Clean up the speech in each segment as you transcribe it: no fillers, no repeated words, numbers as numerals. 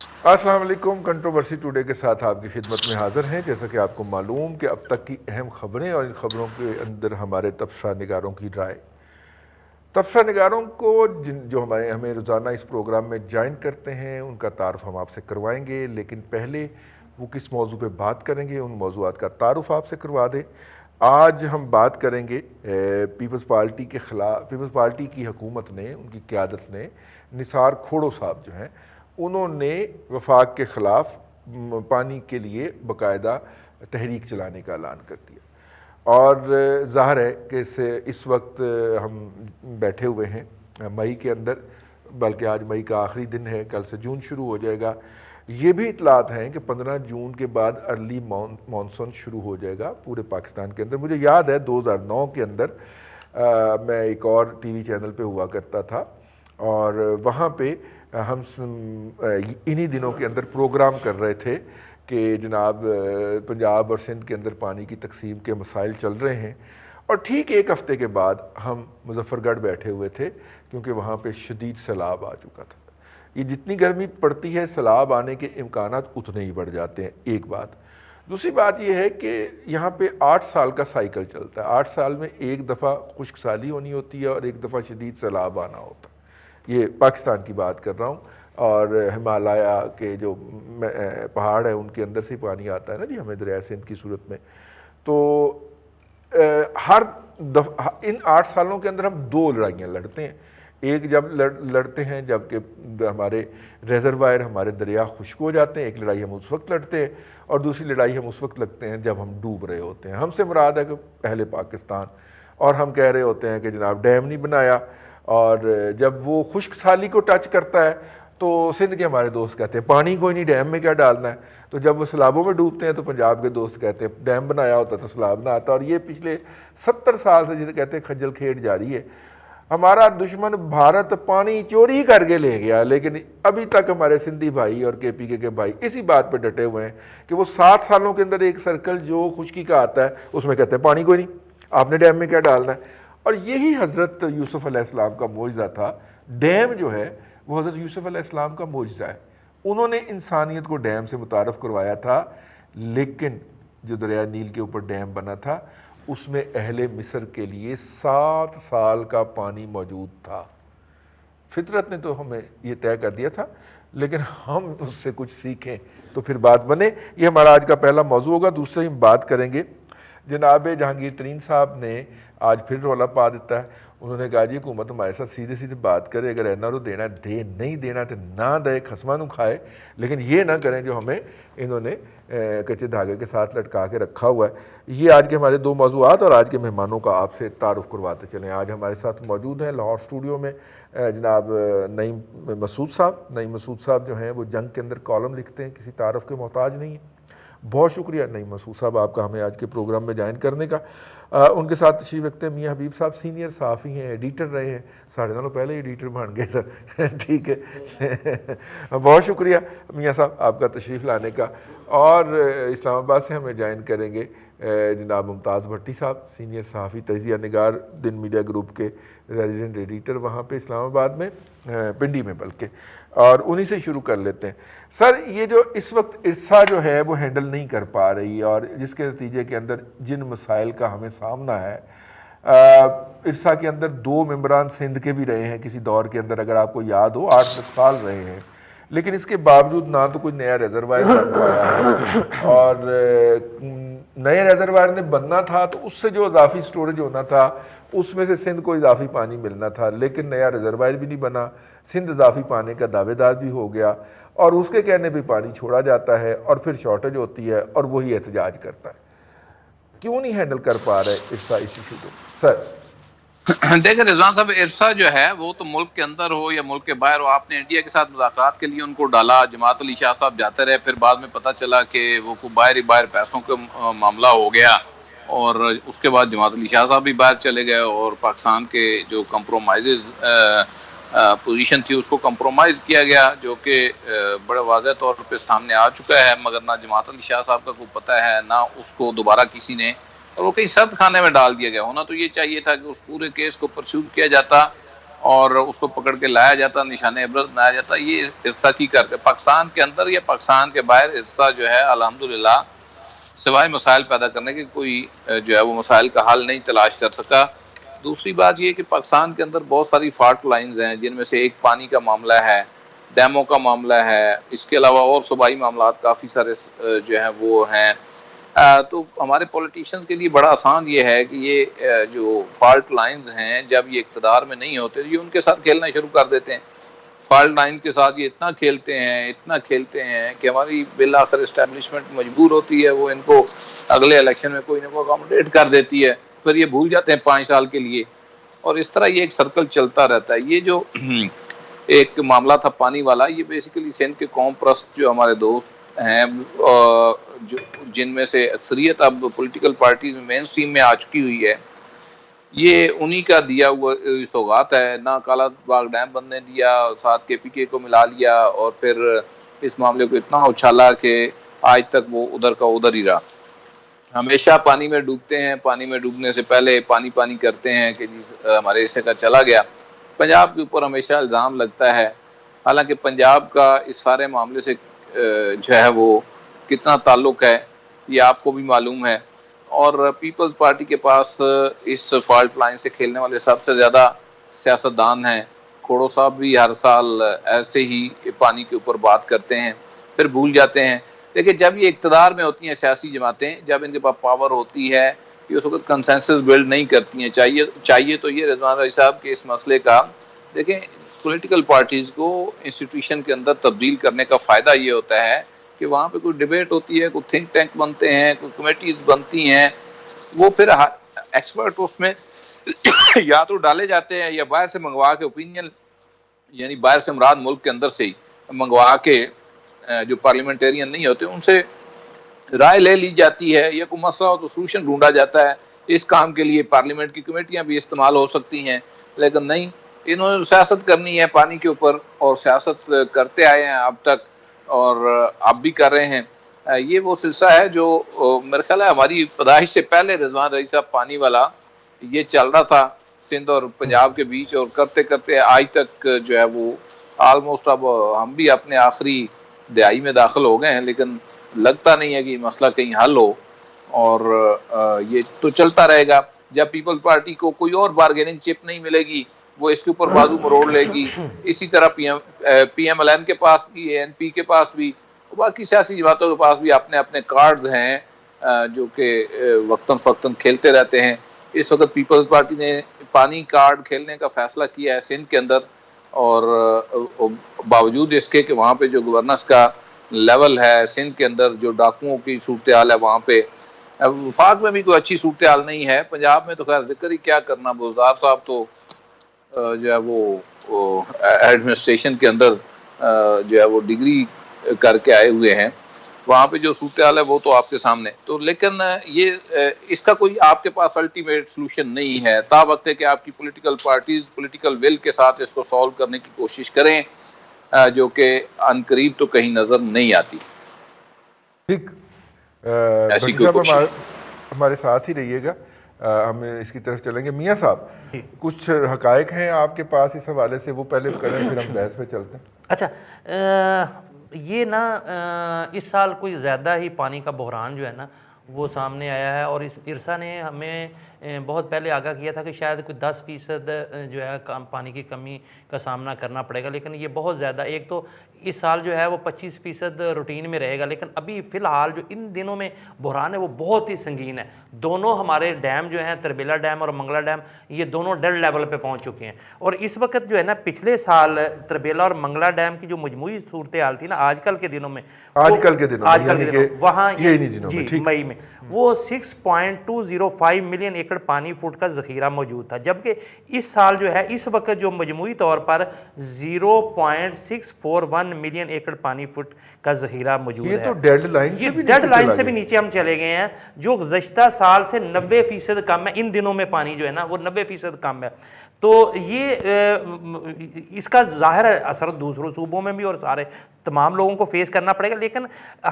السلام علیکم، controversy today کے ساتھ آپ کی خدمت میں حاضر ہیں۔ جیسا کہ آپ کو معلوم کہ اب تک کی اہم خبریں اور ان خبروں کے اندر ہمارے تبصرہ نگاروں کی رائے، تبصرہ نگاروں کو جو ہمیں روزانہ اس پروگرام میں جوائن کرتے ہیں ان کا تعارف ہم آپ سے کروائیں گے، لیکن پہلے وہ کس موضوع پہ بات کریں گے ان موضوعات کا تعارف آپ سے کروا دیں۔ آج ہم بات کریں گے پیپلز پارٹی کے خلاف، پیپلز پارٹی کی حکومت نے، ان کی قیادت نے، نثار کھوڑو صاحب جو ہیں انہوں نے وفاق کے خلاف پانی کے لیے باقاعدہ تحریک چلانے کا اعلان کر دیا، اور ظاہر ہے کہ اس وقت ہم بیٹھے ہوئے ہیں مئی کے اندر، بلکہ آج مئی کا آخری دن ہے، کل سے جون شروع ہو جائے گا۔ یہ بھی اطلاعات ہیں کہ 15 جون کے بعد ارلی مانسون شروع ہو جائے گا پورے پاکستان کے اندر۔ مجھے یاد ہے 2009 کے اندر میں ایک اور ٹی وی چینل پہ ہوا کرتا تھا، اور وہاں پہ ہم انہی دنوں کے اندر پروگرام کر رہے تھے کہ جناب پنجاب اور سندھ کے اندر پانی کی تقسیم کے مسائل چل رہے ہیں، اور ٹھیک ایک ہفتے کے بعد ہم مظفر گڑھ بیٹھے ہوئے تھے، کیونکہ وہاں پہ شدید سیلاب آ چکا تھا۔ یہ جتنی گرمی پڑتی ہے سیلاب آنے کے امکانات اتنے ہی بڑھ جاتے ہیں، ایک بات۔ دوسری بات یہ ہے کہ یہاں پہ 8 سال کا سائیکل چلتا ہے، 8 سال میں ایک دفعہ خشک سالی ہونی ہوتی ہے اور ایک دفعہ شدید سیلاب آنا ہوتا ہے۔ یہ پاکستان کی بات کر رہا ہوں، اور ہمالیہ کے جو پہاڑ ہیں ان کے اندر سے پانی آتا ہے نا جی ہمیں دریائے سندھ کی صورت میں۔ تو ہر دفعہ ان 8 سالوں کے اندر ہم 2 لڑائیاں لڑتے ہیں۔ ایک جب لڑتے ہیں جب کہ ہمارے ریزروائر، ہمارے دریا خشک ہو جاتے ہیں، ایک لڑائی ہم اس وقت لڑتے ہیں، اور دوسری لڑائی ہم اس وقت لڑتے ہیں جب ہم ڈوب رہے ہوتے ہیں۔ ہم سے مراد ہے کہ پہلے پاکستان، اور ہم کہہ رہے ہوتے ہیں کہ جناب ڈیم نہیں بنایا، اور جب وہ خشک سالی کو ٹچ کرتا ہے تو سندھ کے ہمارے دوست کہتے ہیں پانی کوئی نہیں، ڈیم میں کیا ڈالنا ہے۔ تو جب وہ سیلابوں میں ڈوبتے ہیں تو پنجاب کے دوست کہتے ہیں ڈیم بنایا ہوتا تو سیلاب نہ آتا۔ اور یہ پچھلے 70 سال سے جسے کہتے ہیں کھجل کھیڈ جاری ہے۔ ہمارا دشمن بھارت پانی چوری کر کے لے گیا، لیکن ابھی تک ہمارے سندھی بھائی اور کے پی کے بھائی اسی بات پہ ڈٹے ہوئے ہیں کہ وہ 7 سالوں کے اندر ایک سرکل جو خشکی کا آتا ہے اس میں کہتے ہیں پانی کوئی نہیں، آپ نے ڈیم میں کیا ڈالنا ہے۔ اور یہی حضرت یوسف علیہ السلام کا معجزہ تھا۔ ڈیم جو ہے وہ حضرت یوسف علیہ السلام کا معجزہ ہے، انہوں نے انسانیت کو ڈیم سے متعارف کروایا تھا، لیکن جو دریائے نیل کے اوپر ڈیم بنا تھا اس میں اہل مصر کے لیے 7 سال کا پانی موجود تھا۔ فطرت نے تو ہمیں یہ طے کر دیا تھا، لیکن ہم اس سے کچھ سیکھیں تو پھر بات بنے۔ یہ ہمارا آج کا پہلا موضوع ہوگا۔ دوسرے ہم بات کریں گے، جناب جہانگیر ترین صاحب نے آج پھر رولا پا دیتا ہے۔ انہوں نے کہا جی حکومت ہمارے ساتھ سیدھے سیدھے بات کرے، اگر اینا رو دینا دے، نہیں دینا تو نہ دے، خسمہ نو کھائے، لیکن یہ نہ کریں جو ہمیں انہوں نے کچے دھاگے کے ساتھ لٹکا کے رکھا ہوا ہے۔ یہ آج کے ہمارے 2 موضوعات اور آج کے مہمانوں کا آپ سے تعارف کرواتے چلیں۔ آج ہمارے ساتھ موجود ہیں لاہور اسٹوڈیو میں جناب نعیم مسعود صاحب۔ نعیم مسعود صاحب جو ہیں وہ جنگ کے اندر کالم لکھتے ہیں، کسی تعارف کے محتاج نہیں ہیں۔ بہت شکریہ نعیم مسعود صاحب آپ کا ہمیں آج کے پروگرام میں جوائن کرنے کا۔ ان کے ساتھ تشریف رکھتے ہیں میاں حبیب صاحب، سینئر صحافی ہیں، ایڈیٹر رہے ہیں، ساڑھے نالوں پہلے ایڈیٹر بن گئے سر ٹھیک ہے بہت شکریہ میاں صاحب آپ کا تشریف لانے کا۔ اور اسلام آباد سے ہمیں جوائن کریں گے جناب ممتاز بھٹی صاحب، سینئر صحافی، تجزیہ نگار، دن میڈیا گروپ کے ریزیڈنٹ ایڈیٹر وہاں پہ اسلام آباد میں، پنڈی میں بلکہ، اور انہی سے شروع کر لیتے ہیں۔ سر یہ جو اس وقت ارسا جو ہے وہ ہینڈل نہیں کر پا رہی، اور جس کے نتیجے کے اندر جن مسائل کا ہمیں سامنا ہے، ارسا کے اندر 2 ممبران سندھ کے بھی رہے ہیں کسی دور کے اندر، اگر آپ کو یاد ہو 8-10 سال رہے ہیں، لیکن اس کے باوجود نہ تو کوئی نیا ریزروائر بن پایا ہے، اور نئے ریزروائر نے بننا تھا تو اس سے جو اضافی سٹوریج ہونا تھا اس میں سے سندھ کو اضافی پانی ملنا تھا، لیکن نیا ریزروائر بھی نہیں بنا، سندھ اضافی پانی کا دعوے دار بھی ہو گیا، اور اس کے کہنے پہ پانی چھوڑا جاتا ہے، اور پھر شارٹیج ہوتی ہے اور وہی احتجاج کرتا ہے۔ کیوں نہیں ہینڈل کر پا رہے ارسا اس ایشو کو سر؟ دیکھیں رضوان صاحب، ارسا جو ہے وہ تو ملک کے اندر ہو یا ملک کے باہر ہو، آپ نے انڈیا کے ساتھ مذاکرات کے لیے ان کو ڈالا، جماعت علی شاہ صاحب جاتے رہے، پھر بعد میں پتہ چلا کہ وہ باہر پیسوں کا معاملہ ہو گیا، اور اس کے بعد جماعت علی شاہ صاحب بھی باہر چلے گئے، اور پاکستان کے جو کمپرومائزز پوزیشن تھی اس کو کمپرومائز کیا گیا، جو کہ بڑے واضح طور پہ سامنے آ چکا ہے، مگر نہ جماعت علی شاہ صاحب کا کوئی پتہ ہے، نہ اس کو دوبارہ کسی نے، اور وہ کہیں سرد خانے میں ڈال دیا گیا۔ ہونا تو یہ چاہیے تھا کہ اس پورے کیس کو پرسیو کیا جاتا، اور اس کو پکڑ کے لایا جاتا، نشان عبرت بنایا جاتا. یہ ارسا کی کر کے پاکستان کے اندر یا پاکستان کے باہر ارسا جو ہے الحمدللہ سوائے مسائل پیدا کرنے کے کوئی جو ہے وہ مسائل کا حل نہیں تلاش کر سکا. دوسری بات یہ کہ پاکستان کے اندر بہت ساری فالٹ لائنز ہیں، جن میں سے ایک پانی کا معاملہ ہے، ڈیموں کا معاملہ ہے، اس کے علاوہ اور صوبائی معاملات کافی سارے جو ہیں وہ ہیں. تو ہمارے پولیٹیشنز کے لیے بڑا آسان یہ ہے کہ یہ جو فالٹ لائنز ہیں جب یہ اقتدار میں نہیں ہوتے یہ ان کے ساتھ کھیلنا شروع کر دیتے ہیں. فالٹ لائن کے ساتھ یہ اتنا کھیلتے ہیں کہ ہماری بالآخر اسٹیبلشمنٹ مجبور ہوتی ہے، وہ ان کو اگلے الیکشن میں کوئی نہ کوئی اکاموڈیٹ کر دیتی ہے، پھر یہ بھول جاتے ہیں 5 سال کے لیے، اور اس طرح یہ ایک سرکل چلتا رہتا ہے. یہ جو ایک معاملہ تھا پانی والا، یہ بیسیکلی سندھ کے قوم پرست جو ہمارے دوست ہیں جن میں سے اکثریت اب پولیٹیکل پارٹیز میں مین سٹریم میں آ چکی ہوئی ہے، یہ انہی کا دیا ہوا سوغات ہے. نہ کالا باغ ڈیم بننے دیا، ساتھ کے پی کے کو ملا لیا، اور پھر اس معاملے کو اتنا اچھالا کہ آج تک وہ ادھر کا ادھر ہی رہا. ہمیشہ پانی میں ڈوبتے ہیں، پانی میں ڈوبنے سے پہلے پانی کرتے ہیں کہ جی ہمارے حصے کا چلا گیا. پنجاب کے اوپر ہمیشہ الزام لگتا ہے، حالانکہ پنجاب کا اس سارے معاملے سے جو ہے وہ کتنا تعلق ہے یہ آپ کو بھی معلوم ہے. اور پیپلز پارٹی کے پاس اس فالٹ لائن سے کھیلنے والے سب سے زیادہ سیاستدان ہیں. کھوڑو صاحب بھی ہر سال ایسے ہی پانی کے اوپر بات کرتے ہیں پھر بھول جاتے ہیں. دیکھیں جب یہ اقتدار میں ہوتی ہیں سیاسی جماعتیں، جب ان کے پاس پاور ہوتی ہے، یہ اس وقت کنسنسس بلڈ نہیں کرتی ہیں. چاہیے تو یہ رضوان رائی صاحب کے اس مسئلے کا دیکھیں، پولیٹیکل پارٹیز کو انسٹیٹیوشن کے اندر تبدیل کرنے کا فائدہ یہ ہوتا ہے کہ وہاں پہ کوئی ڈیبیٹ ہوتی ہے، کوئی تھنک ٹینک بنتے ہیں، کوئی کمیٹیز بنتی ہیں، وہ پھر ایکسپرٹ اس میں یا تو ڈالے جاتے ہیں یا باہر سے منگوا کے اوپینین، یعنی باہر سے مراد ملک کے اندر سے ہی منگوا کے جو پارلیمنٹیرین نہیں ہوتے ان سے رائے لے لی جاتی ہے، یا کوئی مسئلہ ہو تو سولوشن ڈھونڈا جاتا ہے. اس کام کے لیے پارلیمنٹ کی کمیٹیاں بھی استعمال ہو سکتی ہیں، لیکن نہیں، انہوں نے سیاست کرنی ہے پانی کے اوپر، اور سیاست کرتے آئے ہیں اب تک اور اب بھی کر رہے ہیں. یہ وہ سلسلہ ہے جو میرے خیال ہے ہماری پیدائش سے پہلے رضوان رئی صاحب پانی والا یہ چل رہا تھا سندھ اور پنجاب کے بیچ، اور کرتے کرتے آج تک جو ہے وہ آلموسٹ اب ہم بھی اپنے آخری دہائی میں داخل ہو گئے ہیں، لیکن لگتا نہیں ہے کہ یہ مسئلہ کہیں حل ہو، اور یہ تو چلتا رہے گا. جب پیپل پارٹی کو کوئی اور بارگیننگ چپ نہیں ملے گی وہ اس کے اوپر بازو مروڑ لے گی. اسی طرح پی ایم ایل این کے پاس بھی، اے این پی کے پاس بھی، باقی سیاسی جماعتوں کے پاس بھی اپنے اپنے کارڈز ہیں جو کہ وقتاً فوقتاً کھیلتے رہتے ہیں. اس وقت پیپلز پارٹی نے پانی کارڈ کھیلنے کا فیصلہ کیا ہے سندھ کے اندر، اور باوجود اس کے کہ وہاں پہ جو گورننس کا لیول ہے سندھ کے اندر، جو ڈاکوؤں کی صورتحال ہے وہاں پہ، وفاق میں بھی کوئی اچھی صورتحال نہیں ہے. پنجاب میں تو خیر ذکر ہی کیا کرنا، بزدار صاحب تو جو ہے وہ ایڈمنسٹریشن کے اندر جو ہے وہ ڈگری کر کے آئے ہوئے ہیں. وہاں پہ جو صورتحال ہے وہ تو آپ کے سامنے تو، لیکن یہ اس کا کوئی آپ کے پاس الٹیمیٹ سلوشن نہیں ہے. تا وقت ہے کہ آپ کی پولیٹیکل پارٹیز پولیٹیکل ول کے ساتھ اس کو سالو کرنے کی کوشش کریں، جو کہ عنقریب تو کہیں نظر نہیں آتی. ٹھیک، ایسی بھٹی کوئی صاحب کوشش ہمارے ساتھ ہی رہیے گا، ہم اس کی طرف چلیں گے. میاں صاحب کچھ حقائق ہیں آپ کے پاس اس حوالے سے، وہ پہلے کریں پھر ہم بحث پہ چلتے ہیں. اچھا، یہ نا اس سال کوئی زیادہ ہی پانی کا بحران جو ہے نا وہ سامنے آیا ہے، اور اس ارسا نے ہمیں بہت پہلے آگاہ کیا تھا کہ شاید کوئی 10% جو ہے پانی کی کمی کا سامنا کرنا پڑے گا، لیکن یہ بہت زیادہ، ایک تو اس سال جو ہے وہ 25% روٹین میں رہے گا، لیکن ابھی فی الحال جو ان دنوں میں بحران ہے وہ بہت ہی سنگین ہے. دونوں ہمارے ڈیم جو ہیں تربیلا ڈیم اور منگلا ڈیم، یہ دونوں ڈیڈ لیول پہ پہنچ چکے ہیں. اور اس وقت جو ہے نا پچھلے سال تربیلا اور منگلا ڈیم کی جو مجموعی صورتحال تھی نا آج کل کے دنوں میں، وہاں جی مئی میں وہ 6.205 ملین ایکڑ پانی فٹ کا ذخیرہ موجود تھا، جبکہ اس سال جو ہے اس وقت جو مجموعی طور پر 0.641 ملین ایکڑ پانی فٹ کا ذخیرہ موجود ہے. یہ تو ڈیڈ لائن سے بھی نیچے ہم چلے گئے ہیں، جو گزشتہ سال سے 90% کم ہے. ان دنوں میں پانی جو ہے نا وہ 90% کم ہے. تو یہ اس کا ظاہر ہے اثر دوسروں صوبوں میں بھی اور سارے تمام لوگوں کو فیس کرنا پڑے گا. لیکن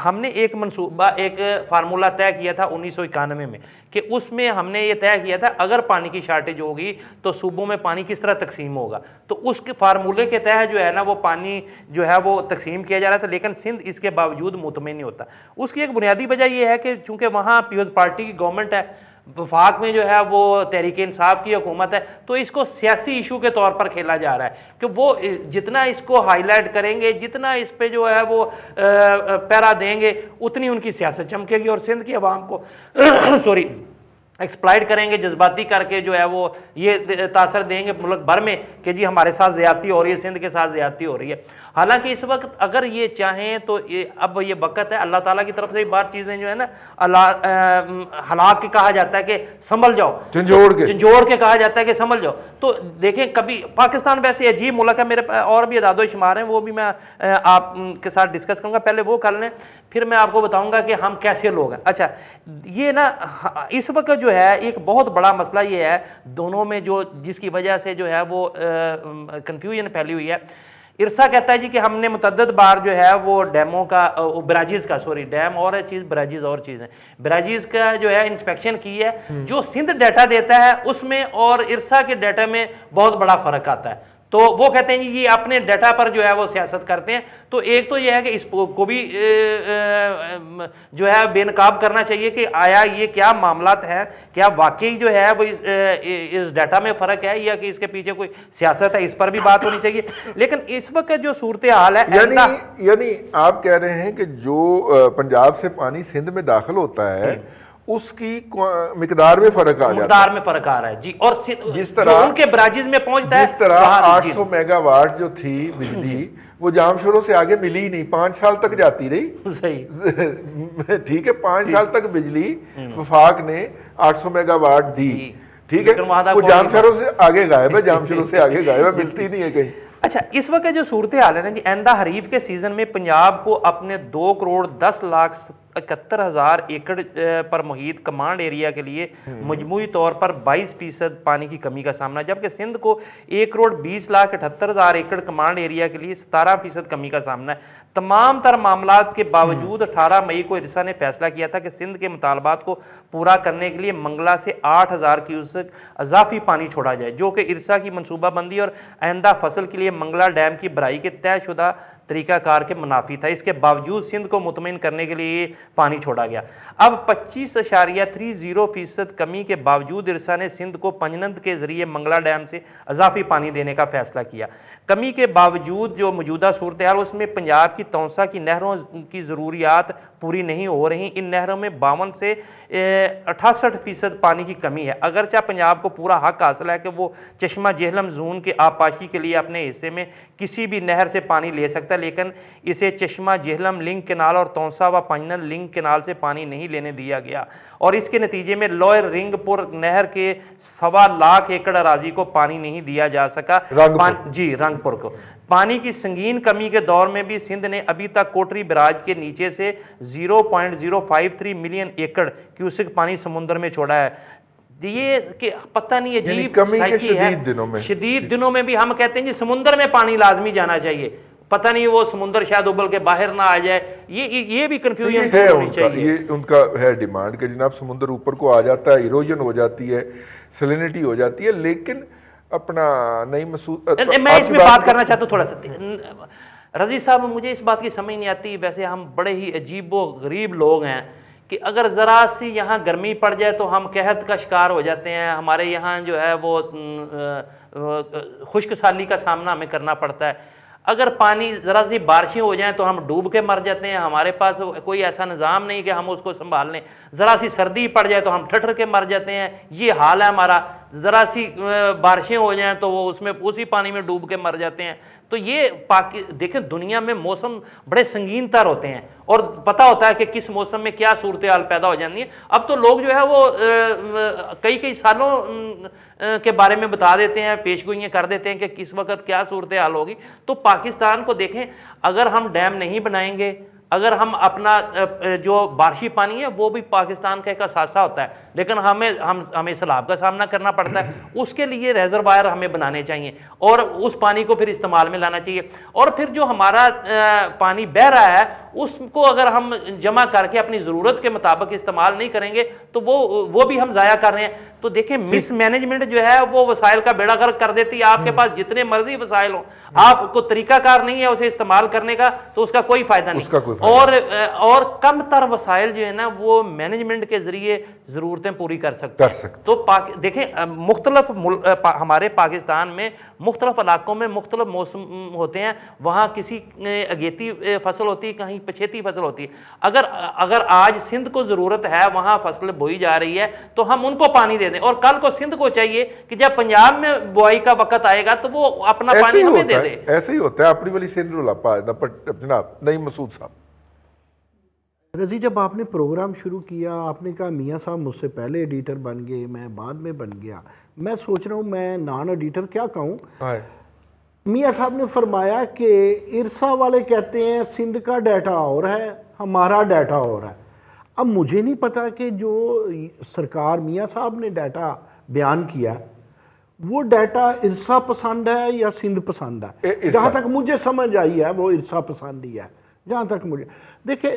ہم نے ایک منصوبہ ایک فارمولہ طے کیا تھا 1991 میں کہ اس میں ہم نے یہ طے کیا تھا اگر پانی کی شارٹیج ہوگی تو صوبوں میں پانی کس طرح تقسیم ہوگا. تو اس کے فارمولے کے تحت جو ہے نا وہ پانی جو ہے وہ تقسیم کیا جا رہا تھا. لیکن سندھ اس کے باوجود مطمئن نہیں ہوتا. اس کی ایک بنیادی وجہ یہ ہے کہ چونکہ وہاں پیپلز پارٹی کی گورنمنٹ ہے, وفاق میں جو ہے وہ تحریک انصاف کی حکومت ہے, تو اس کو سیاسی ایشو کے طور پر کھیلا جا رہا ہے کہ وہ جتنا اس کو ہائی لائٹ کریں گے, جتنا اس پہ جو ہے وہ پیرا دیں گے, اتنی ان کی سیاست چمکے گی اور سندھ کی عوام کو سوری ایکسپلائٹ کریں گے جذباتی کر کے جو ہے وہ یہ تاثر دیں گے ملک بھر میں کہ جی ہمارے ساتھ زیادتی ہو رہی ہے, سندھ کے ساتھ زیادتی ہو رہی ہے. حالانکہ اس وقت اگر یہ چاہیں تو اب یہ وقت ہے, اللہ تعالیٰ کی طرف سے بات چیزیں جو ہے نا ہلاک کے کہا جاتا ہے کہ سنبھل جاؤ, جھنجھوڑ کے کہا جاتا ہے کہ سنبھل جاؤ. تو دیکھیں کبھی پاکستان ویسے عجیب ملک ہے, میرے اور بھی اعداد و شمار ہیں وہ بھی میں آپ کے ساتھ ڈسکس کروں گا, پہلے وہ کر لیں پھر میں آپ کو بتاؤں گا کہ ہم کیسے لوگ ہیں. اچھا یہ نا اس وقت جو ہے ایک بہت بڑا مسئلہ یہ ہے دونوں میں جو جس کی وجہ سے جو ہے وہ کنفیوژن پھیلی ہوئی ہے. ارسا کہتا ہے جی کہ ہم نے متعدد بار جو ہے وہ ڈیموں کا براجیز کا ڈیم اور چیز براجیز اور چیز ہے, براجیز کا جو ہے انسپیکشن کی ہے. جو سندھ ڈیٹا دیتا ہے اس میں اور ارسا کے ڈیٹا میں بہت بڑا فرق آتا ہے. تو وہ کہتے ہیں جی یہ اپنے ڈیٹا پر جو ہے وہ سیاست کرتے ہیں. تو ایک تو یہ ہے کہ اس کو بھی جو ہے بے نقاب کرنا چاہیے کہ آیا یہ کیا معاملات ہیں, کیا واقعی جو ہے وہ اس ڈیٹا میں فرق ہے یا کہ اس کے پیچھے کوئی سیاست ہے, اس پر بھی بات ہونی چاہیے. لیکن اس وقت جو صورتحال ہے یعنی آپ کہہ رہے ہیں کہ جو پنجاب سے پانی سندھ میں داخل ہوتا ہے اس کی مقدار میں فرق آ جاتا ہے, مقدار میں فرق آ رہا ہے جی. اور جس طرح ان کے براجیز میں پہنچتا ہے, جس طرح 800 میگا واٹ جو تھی بجلی وہ جام شوروں سے آگے ملی ہی نہیں, 5 سال تک جاتی رہی. صحیح ٹھیک ہے, 5 سال تک بجلی وفاق نے 800 میگا واٹ دی, ٹھیک ہے, وہ جام شوروں سے آگے غائب ہے, جام شوروں سے آگے غائب ہے, ملتی نہیں ہے کہیں. اچھا اس وقت جو صورتحال ہے نا جی, آئندہ حریف کے سیزن میں پنجاب کو اپنے 2,10,71,000 ایکڑ پر محیط کمانڈ ایریا کے لیے مجموعی طور پر 22% پانی کی کمی کا سامنا, جبکہ سندھ کو 1,20,78,000 ایکڑ کمانڈ ایریا کے لیے 17% کمی کا سامنا ہے. تمام تر معاملات کے باوجود 18 مئی کو ارسا نے فیصلہ کیا تھا کہ سندھ کے مطالبات کو پورا کرنے کے لیے منگلا سے 8,000 کیوسک اضافی پانی چھوڑا جائے, جو کہ ارسا کی منصوبہ بندی اور آئندہ فصل کے لیے منگلا ڈیم کی بھرائی کے طے شدہ طریقہ کار کے منافی تھا. اس کے باوجود سندھ کو مطمئن کرنے کے لیے پانی چھوڑا گیا. اب 25.30% کمی کے باوجود ارسا نے سندھ کو پنجنند کے ذریعے منگلا ڈیم سے اضافی پانی دینے کا فیصلہ کیا. کمی کے باوجود جو موجودہ صورتحال اس میں پنجاب کی تونسا کی نہروں کی ضروریات پوری نہیں ہو رہی. ان نہروں میں 52 سے 68% پانی کی کمی ہے. اگرچہ پنجاب کو پورا حق حاصل ہے کہ وہ چشمہ جہلم زون کے آبپاشی کے لیے اپنے حصے میں کسی بھی نہر سے پانی لے سکتا ہے, لیکن اسے چشمہ جہلم لنک کینال اور تونسا و پنجنند لنک کینال سے پانی نہیں لینے دیا گیا, اور اس کے نتیجے میں لوئر رنگ پور نہر کے 1.25 لاکھ ایکڑ اراضی کو پانی نہیں دیا جا سکا. جی رنگ پور کو پانی کی سنگین کمی کے دور میں بھی سندھ نے ابھی تک کوٹری براج کے نیچے سے 0.053 ملین ایکڑ کیوسک پانی سمندر میں چھوڑا ہے. یہ کہ پتہ نہیں عجیب کمی کے شدید دنوں میں بھی ہم کہتے ہیں جی سمندر میں پانی لازمی جانا چاہیے, پتہ نہیں وہ سمندر شاید ابل کے باہر نہ آ جائے. یہ بھی کنفیوژن ہے ان کا, یہ ان کا ہے ڈیمانڈ کہ جناب سمندر اوپر کو آ جاتا ہے, ایروجن ہو جاتی ہے, سیلینٹی ہو جاتی ہے. لیکن اپنا نہیں میں اس میں بات کرنا چاہتا ہوں تھوڑا سا رضی صاحب, مجھے اس بات کی سمجھ نہیں آتی. ویسے ہم بڑے ہی عجیب و غریب لوگ ہیں کہ اگر ذرا سی یہاں گرمی پڑ جائے تو ہم قحط کا شکار ہو جاتے ہیں. ہمارے یہاں جو ہے وہ خشک سالی کا سامنا ہمیں کرنا پڑتا ہے. اگر پانی ذرا سی بارشیں ہو جائیں تو ہم ڈوب کے مر جاتے ہیں. ہمارے پاس کوئی ایسا نظام نہیں کہ ہم اس کو سنبھال لیں. ذرا سی سردی پڑ جائے تو ہم ٹھٹر کے مر جاتے ہیں. یہ حال ہے ہمارا. ذرا سی بارشیں ہو جائیں تو وہ اس میں اسی پانی میں ڈوب کے مر جاتے ہیں. تو یہ دیکھیں دنیا میں موسم بڑے سنگین تر ہوتے ہیں اور پتہ ہوتا ہے کہ کس موسم میں کیا صورتحال پیدا ہو جاتی ہے. اب تو لوگ جو ہے وہ کئی سالوں کے بارے میں بتا دیتے ہیں, پیش گوئیاں کر دیتے ہیں کہ کس وقت کیا صورتحال ہوگی. تو پاکستان کو دیکھیں, اگر ہم ڈیم نہیں بنائیں گے, اگر ہم اپنا جو بارشی پانی ہے وہ بھی پاکستان کا ایک اثاثہ ہوتا ہے، لیکن ہمیں سیلاب کا سامنا کرنا پڑتا ہے، اس کے لیے ریزروائر ہمیں بنانے چاہیے اور اس پانی کو پھر استعمال میں لانا چاہیے. اور پھر جو ہمارا پانی بہہ رہا ہے اس کو اگر ہم جمع کر کے اپنی ضرورت کے مطابق استعمال نہیں کریں گے تو وہ بھی ہم ضائع کر رہے ہیں. تو دیکھیں مس مینجمنٹ جو ہے وہ وسائل کا بیڑا غرق کر دیتی ہے. آپ کے پاس جتنے مرضی وسائل ہوں، آپ کو طریقہ کار نہیں ہے اسے استعمال کرنے کا تو اس کا کوئی فائدہ نہیں. اور کم تر وسائل جو ہے نا وہ مینجمنٹ کے ذریعے ضرورتیں پوری کر سکتے ہیں. تو دیکھیں مختلف ہمارے پاکستان میں مختلف علاقوں میں مختلف موسم ہوتے ہیں. وہاں کسی اگیتی فصل ہوتی ہے، کہیں پچھیتی فصل ہوتی ہے. اگر آج سندھ کو ضرورت ہے، وہاں فصل بوئی جا رہی ہے تو ہم ان کو پانی دے دیں، اور کل کو سندھ کو چاہیے کہ جب پنجاب میں بوائی کا وقت آئے گا تو وہ اپنا پانی ہمیں دے دے. ایسے ہی ہوتا ہے. اپنی والی سندھ جناب نعیم مسعود صاحب. رضی جب آپ نے پروگرام شروع کیا آپ نے کہا میاں صاحب مجھ سے پہلے ایڈیٹر بن گئے، میں بعد میں بن گیا. میں سوچ رہا ہوں میں نان ایڈیٹر کیا کہوں. میاں صاحب نے فرمایا کہ ارسا والے کہتے ہیں سندھ کا ڈیٹا اور ہے، ہمارا ڈیٹا اور ہے. اب مجھے نہیں پتا کہ جو سرکار میاں صاحب نے ڈیٹا بیان کیا وہ ڈیٹا ارسا پسند ہے یا سندھ پسند ہے. جہاں تک مجھے سمجھ آئی ہے وہ ارسا پسند ہی ہے. جہاں تک مجھے دیکھیں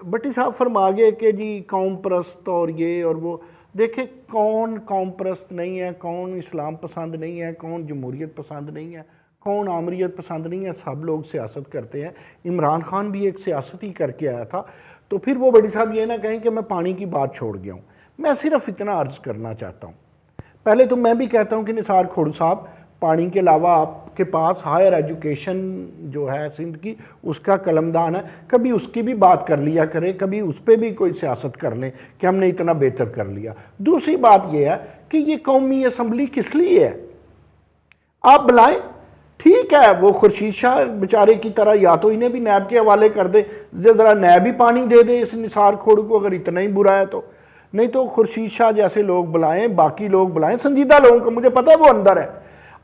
بٹی صاحب فرما گئے کہ جی قوم پرست اور یہ اور وہ. دیکھیں کون قوم پرست نہیں ہے، کون اسلام پسند نہیں ہے، کون جمہوریت پسند نہیں ہے، کون آمریت پسند نہیں ہے. سب لوگ سیاست کرتے ہیں. عمران خان بھی ایک سیاست ہی کر کے آیا تھا. تو پھر وہ بڑی صاحب یہ نہ کہیں کہ میں پانی کی بات چھوڑ گیا ہوں. میں صرف اتنا عرض کرنا چاہتا ہوں. پہلے تو میں بھی کہتا ہوں کہ نثار کھوڑ صاحب پانی کے علاوہ آپ کے پاس ہائر ایجوکیشن جو ہے سندھ کی اس کا قلمدان ہے، کبھی اس کی بھی بات کر لیا کریں، کبھی اس پہ بھی کوئی سیاست کر لیں کہ ہم نے اتنا بہتر کر لیا. دوسری بات یہ ہے کہ یہ قومی اسمبلی کس لیے ہے؟ آپ بلائیں، ٹھیک ہے وہ خورشید شاہ بیچارے کی طرح یا تو انہیں بھی نیب کے حوالے کر دے، ذرا نیب ہی پانی دے دے اس نثار کھوڑ کو اگر اتنا ہی برا ہے تو. نہیں تو خورشید شاہ جیسے لوگ بلائیں، باقی لوگ بلائیں، سنجیدہ لوگوں کو، مجھے پتہ ہے وہ اندر ہے.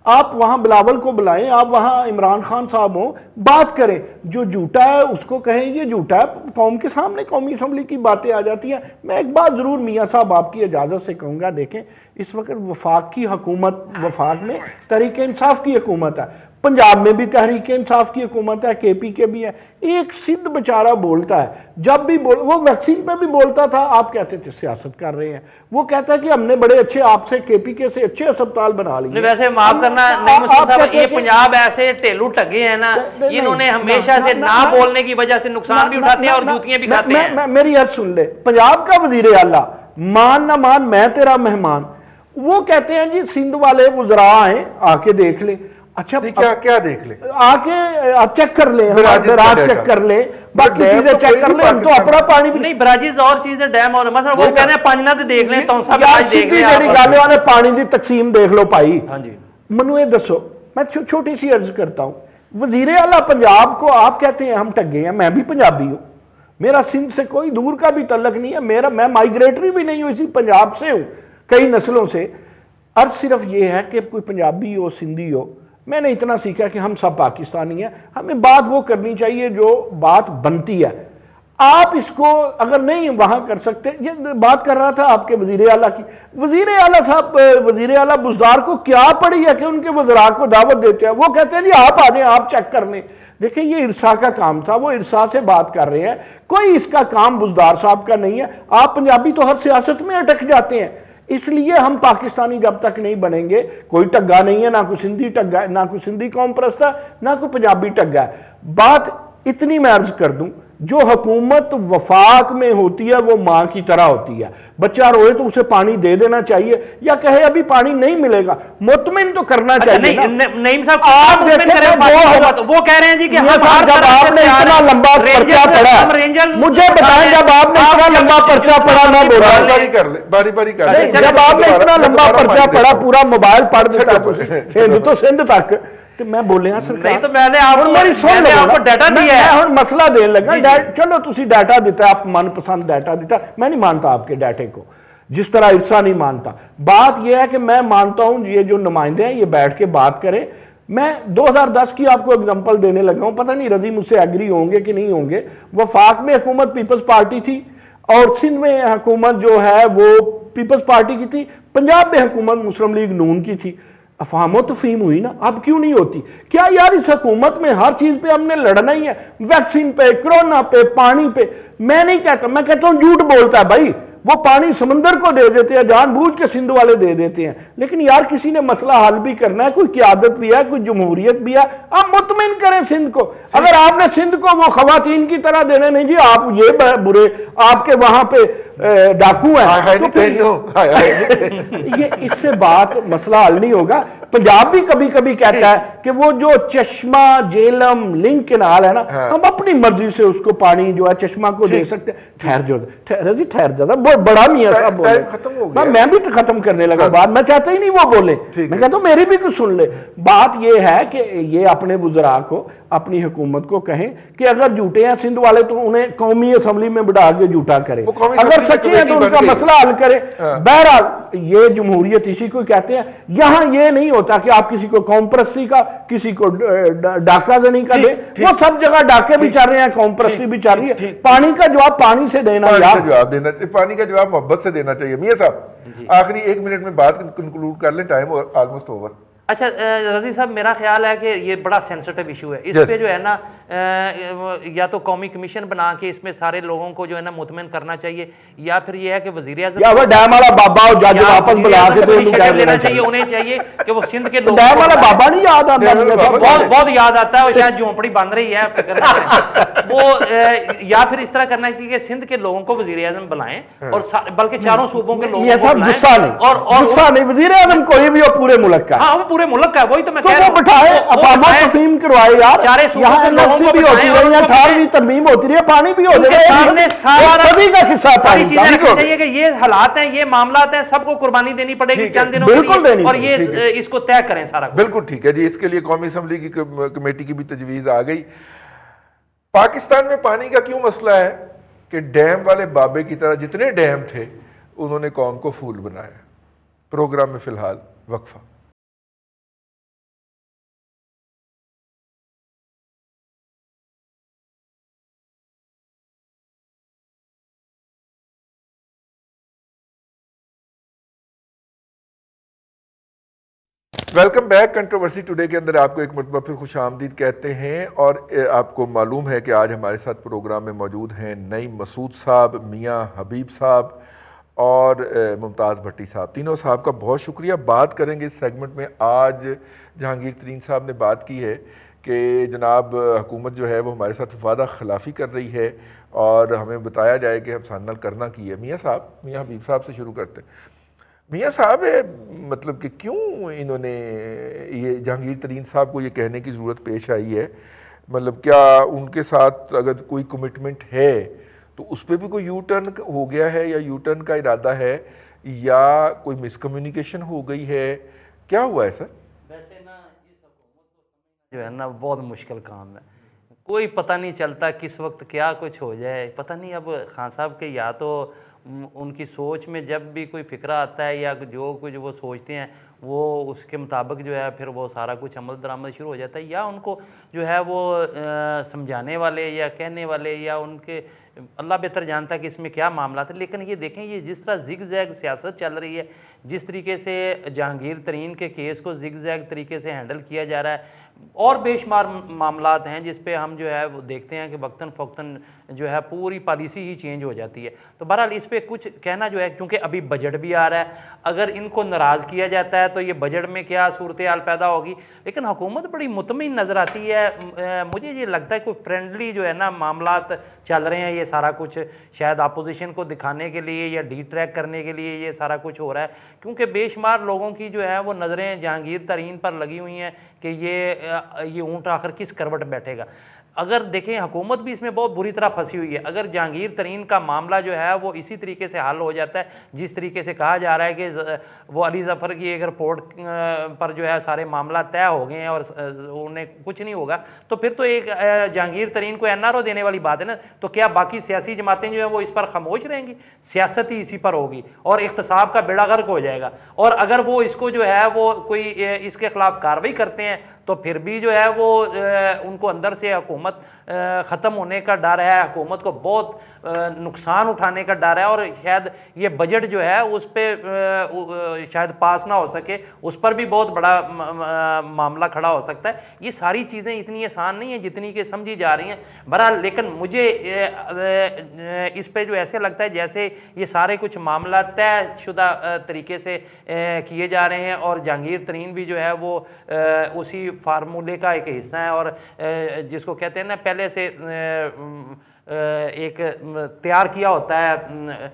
آپ وہاں بلاول کو بلائیں، آپ وہاں عمران خان صاحب ہوں، بات کریں. جو جھوٹا ہے اس کو کہیں یہ جھوٹا ہے. قوم کے سامنے قومی اسمبلی کی باتیں آ جاتی ہیں. میں ایک بات ضرور میاں صاحب آپ کی اجازت سے کہوں گا. دیکھیں اس وقت وفاق کی حکومت، وفاق میں تحریک انصاف کی حکومت ہے، پنجاب میں بھی تحریک انصاف کی حکومت ہے، کے پی کے بھی ہے. ایک سندھ بیچارہ بولتا ہے، جب بھی وہ ویکسین پہ بھی بولتا تھا، آپ کہتے تھے سیاست کر رہے ہیں. وہ کہتا ہے کہ ہم نے بڑے اچھے آپ سے کے پی کے سے اچھے اسپتال بنا لیے. ویسے معاف کرنا صاحب، یہ پنجاب ایسے ٹیلو ٹگے ہیں نا، انہوں نے ہمیشہ سے نہ بولنے کی وجہ سے نقصان بھی اٹھاتے ہیں اور جوتیاں بھی کھاتے ہیں. میری حد سن لے، پنجاب کا وزیر اعلیٰ مان نہ مان میں تیرا مہمان، وہ کہتے ہیں جی سندھ والے وزراء آئیں آ کے دیکھ لیں. اچھا کیا دیکھ لیں؟ آ کے چیک کر لیں، رات چیک کر لیں، باقی چیزیں چیک کر لیں. ہم تو اپنا پانی بھی نہیں، براجیز اور چیزیں ڈیم اور مثلا وہ کہہ رہے ہیں پانی نہ دیکھ لیں تو سب دیکھ لیں. جیڑی گل ہے پانی دی تقسیم دیکھ لو پائی. ہاں جی منو یہ دسو، میں چھوٹی سی عرض کرتا ہوں. وزیر اعلیٰ پنجاب کو آپ کہتے ہیں ہم ٹگے ہیں. میں بھی پنجابی ہوں، میرا سندھ سے کوئی دور کا بھی تعلق نہیں ہے. میں مائیگریٹری بھی نہیں ہوں، اسی پنجاب سے ہوں کئی نسلوں سے. عرض صرف یہ ہے کہ کوئی پنجابی ہو سندھی ہو، میں نے اتنا سیکھا کہ ہم سب پاکستانی ہیں. ہمیں بات وہ کرنی چاہیے جو بات بنتی ہے. آپ اس کو اگر نہیں وہاں کر سکتے، یہ بات کر رہا تھا آپ کے وزیر اعلیٰ کی. وزیر اعلیٰ صاحب، وزیر اعلیٰ بزدار کو کیا پڑی ہے کہ ان کے وزراء کو دعوت دیتے ہیں؟ وہ کہتے ہیں جی آپ آ جائیں، آپ چیک کر لیں. دیکھیں یہ ارسا کا کام تھا، وہ ارسا سے بات کر رہے ہیں. کوئی اس کا کام بزدار صاحب کا نہیں ہے. آپ پنجابی تو ہر سیاست میں اٹک جاتے ہیں. اس لیے ہم پاکستانی جب تک نہیں بنیں گے، کوئی ٹگا نہیں ہے، نہ کوئی سندھی ٹگا ہے، نہ کوئی سندھی قوم پرست ہے، نہ کوئی پنجابی ٹگا ہے. بات اتنی میں عرض کر دوں، جو حکومت وفاق میں ہوتی ہے وہ ماں کی طرح ہوتی ہے. بچہ روئے تو اسے پانی دے دینا چاہیے، یا کہے ابھی پانی نہیں ملے گا، مطمئن تو کرنا چاہیے. نعیم صاحب آپ وہ کہہ رہے ہیں جی کہ جب آپ نے اتنا لمبا پرچہ پڑھا، مجھے بتائیں جب آپ نے اتنا لمبا پرچہ پڑھا، نہ بولا باری باری کر لیں. جب آپ نے اتنا لمبا پرچہ پڑھا، پورا موبائل پڑھ دیتا ہند تو سندھ تک، تو میں بولے ہاں سرکار تو میں نے آپ کو ڈیٹا دیا ہے اور مسئلہ دین لگا. چلو تسی ڈیٹا دیتا ہے، آپ من پسند ڈیٹا دیتا، میں نہیں مانتا آپ کے ڈیٹے کو، جس طرح ارسا نہیں مانتا. بات یہ ہے کہ میں مانتا ہوں یہ جو نمائندے ہیں یہ بیٹھ کے بات کریں. میں 2010 کی آپ کو اگزامپل دینے لگا ہوں, پتہ نہیں رضی مجھ سے ایگری ہوں گے کہ نہیں ہوں گے. وفاق میں حکومت پیپلز پارٹی تھی اور سندھ میں حکومت جو ہے وہ پیپلز پارٹی کی تھی, پنجاب میں حکومت مسلم لیگ نون کی تھی. افہام و تفہیم ہوئی نا, اب کیوں نہیں ہوتی؟ کیا یار اس حکومت میں ہر چیز پہ ہم نے لڑنا ہی ہے؟ ویکسین پہ, کرونا پہ, پانی پہ. میں نہیں کہتا, میں کہتا ہوں جھوٹ بولتا ہے بھائی. وہ پانی سمندر کو دے دیتے ہیں, جان بوجھ کے سندھ والے دے دیتے ہیں. لیکن یار کسی نے مسئلہ حل بھی کرنا ہے, کوئی قیادت بھی ہے, کوئی جمہوریت بھی ہے. آپ مطمئن کریں سندھ کو. اگر آپ نے سندھ کو وہ خواتین کی طرح دینے, نہیں جی آپ یہ برے, آپ کے وہاں پہ ڈاکو ہیں, یہ اس سے بات مسئلہ حل نہیں ہوگا. پنجاب بھی کبھی کبھی کہتا ہے کہ وہ جو چشمہ جیلم لنک کنال ہے نا, ہم اپنی مرضی سے اس کو پانی جو ہے چشمہ کو دے سکتے ہیں. ٹھہر جاتا بہت بڑا میاں صاحب بولے, میں بھی ختم کرنے لگا بات, میں چاہتا ہی نہیں وہ بولے, میں کہتا ہوں میری بھی کچھ سن لے. بات یہ ہے کہ یہ اپنے وزراء کو, اپنی حکومت کو کہیں کہ اگر جھوٹے ہیں سندھ والے تو انہیں قومی اسمبلی میں بڑھا کے جھوٹا کرے, اگر سچے ہیں تو ان کا مسئلہ حل کرے. بہرحال یہ جمہوریت اسی کو کہتے ہیں. یہاں یہ نہیں ہوتا کہ آپ کسی کو قوم پرستی کا, کسی کو ڈاکہ زنی کا دے. وہ سب جگہ ڈاکے بھی چل رہے ہیں, قوم پرستی بھی چل رہی ہے. پانی کا جواب پانی سے دینا, پانی کا جواب محبت سے دینا چاہیے. میاں صاحب آخری 1 منٹ میں بات کنکلوڈ کر لیں, ٹائم آلموسٹ اوور. اچھا رضی صاحب, میرا خیال ہے کہ یہ بڑا سینسٹیو ایشو ہے. اس پہ جو ہے نا یا تو قومی کمیشن بنا کے اس میں سارے لوگوں کو جو ہے نا مطمئن کرنا چاہیے, یا پھر یہ ہے کہ وزیر اعظم یا وہ ڈیم والا بابا اور جج واپس بلا کے تو لینا چاہیے. انہیں چاہیے کہ وہ سندھ کے لوگ, ڈیم والا بابا نہیں یاد آتا, بہت یاد آتا ہے, وہ شاید جھونپڑی بن رہی ہے وہ, یا پھر اس طرح کرنا چاہیے کہ سندھ کے لوگوں کو وزیر اعظم بلائیں, اور بلکہ چاروں صوبوں کے لوگوں کو بلائیں. غصہ نہیں, وزیر اعظم کوئی بھی ہو پورے ملک کا, ہاں وہ پورے ملک کا, وہی تو میں کہہ رہا ہوں. بٹھائے افہام و تفہیم کروائے یار, یہاں NSC بھی ہوتی رہی ہے, 18ویں ترمیم ہوتی رہی ہے, پانی بھی ہو جائے, سبھی کا حصہ ساری چیزیں رکھنی چاہیے کہ یہ حالات ہیں, یہ معاملات ہیں, سب کو قربانی دینی پڑے گی چند دنوں کے لیے, اور یہ اس کو طے کریں سارا. بالکل ٹھیک ہے جی. اس کے لیے قومی اسمبلی کی کمیٹی کی بھی تجویز آ گئی. پاکستان میں پانی کا کیوں مسئلہ ہے کہ ڈیم والے بابے کی طرح جتنے ڈیم تھے انہوں نے قوم کو پھول بنایا. پروگرام میں فی الحال وقفہ. Welcome back. کنٹروورسی ٹوڈے کے اندر آپ کو ایک مرتبہ پھر خوش آمدید کہتے ہیں, اور آپ کو معلوم ہے کہ آج ہمارے ساتھ پروگرام میں موجود ہیں نعیم مسعود صاحب, میاں حبیب صاحب اور ممتاز بھٹی صاحب. تینوں صاحب کا بہت شکریہ. بات کریں گے اس سیگمنٹ میں. آج جہانگیر ترین صاحب نے بات کی ہے کہ جناب حکومت جو ہے وہ ہمارے ساتھ وعدہ خلافی کر رہی ہے اور ہمیں بتایا جائے کہ ہم سانل کرنا کی ہے. میاں صاحب, میاں حبیب صاحب سے شروع کرتے ہیں. میاں صاحب مطلب کہ کیوں انہوں نے یہ جہانگیر ترین صاحب کو یہ کہنے کی ضرورت پیش آئی ہے؟ مطلب کیا ان کے ساتھ اگر کوئی کمٹمنٹ ہے تو اس پہ بھی کوئی یو ٹرن ہو گیا ہے, یا یو ٹرن کا ارادہ ہے, یا کوئی مس کمیونیکیشن ہو گئی ہے, کیا ہوا ہے سر؟ ویسے نا اس حکومت کو جو ہے نا بہت مشکل کام ہے. کوئی پتہ نہیں چلتا کس وقت کیا کچھ ہو جائے, پتہ نہیں. اب خان صاحب کے یا تو ان کی سوچ میں جب بھی کوئی فکرہ آتا ہے یا جو کچھ وہ سوچتے ہیں وہ اس کے مطابق جو ہے پھر وہ سارا کچھ عمل درآمد شروع ہو جاتا ہے, یا ان کو جو ہے وہ سمجھانے والے یا کہنے والے یا ان کے, اللہ بہتر جانتا ہے کہ اس میں کیا معاملات ہیں. لیکن یہ دیکھیں یہ جس طرح زگ زیگ سیاست چل رہی ہے, جس طریقے سے جہانگیر ترین کے کیس کو زگ زیگ طریقے سے ہینڈل کیا جا رہا ہے, اور بے شمار معاملات ہیں جس پہ ہم جو ہے وہ دیکھتے ہیں کہ وقتاً فوقتاً جو ہے پوری پالیسی ہی چینج ہو جاتی ہے. تو بہرحال اس پہ کچھ کہنا جو ہے, کیونکہ ابھی بجٹ بھی آ رہا ہے, اگر ان کو ناراض کیا جاتا ہے تو یہ بجٹ میں کیا صورتحال پیدا ہوگی. لیکن حکومت بڑی مطمئن نظر آتی ہے. مجھے یہ لگتا ہے کوئی فرینڈلی جو ہے نا معاملات چل رہے ہیں. یہ سارا کچھ شاید اپوزیشن کو دکھانے کے لیے یا ڈی ٹریک کرنے کے لیے یہ سارا کچھ ہو رہا ہے, کیونکہ بے شمار لوگوں کی جو ہے وہ نظریں جہانگیر ترین پر لگی ہوئی ہیں کہ یہ اونٹ آخر کس کروٹ بیٹھے گا. اگر دیکھیں حکومت بھی اس میں بہت بری طرح پھنسی ہوئی ہے. اگر جہانگیر ترین کا معاملہ جو ہے وہ اسی طریقے سے حل ہو جاتا ہے جس طریقے سے کہا جا رہا ہے کہ وہ علی ظفر کی ایک رپورٹ پر جو ہے سارے معاملات طے ہو گئے ہیں اور انہیں کچھ نہیں ہوگا, تو پھر تو ایک جہانگیر ترین کو NRO دینے والی بات ہے نا. تو کیا باقی سیاسی جماعتیں جو ہیں وہ اس پر خاموش رہیں گی؟ سیاست ہی اسی پر ہوگی اور احتساب کا بیڑا غرق ہو جائے گا. اور اگر وہ اس کو جو ہے وہ کوئی اس کے خلاف کارروائی کرتے ہیں تو پھر بھی جو ہے وہ ان کو اندر سے حکومت ختم ہونے کا ڈر ہے, حکومت کو بہت نقصان اٹھانے کا ڈر ہے, اور شاید یہ بجٹ جو ہے اس پہ شاید پاس نہ ہو سکے, اس پر بھی بہت بڑا معاملہ کھڑا ہو سکتا ہے. یہ ساری چیزیں اتنی آسان نہیں ہیں جتنی کہ سمجھی جا رہی ہیں. بہرحال لیکن مجھے اس پہ جو ایسے لگتا ہے جیسے یہ سارے کچھ معاملات طے شدہ طریقے سے کیے جا رہے ہیں, اور جہانگیر ترین بھی جو ہے وہ اسی فارمولے کا ایک حصہ ہے, اور جس کو کہتے ہیں نا پہلے سے ایک تیار کیا ہوتا ہے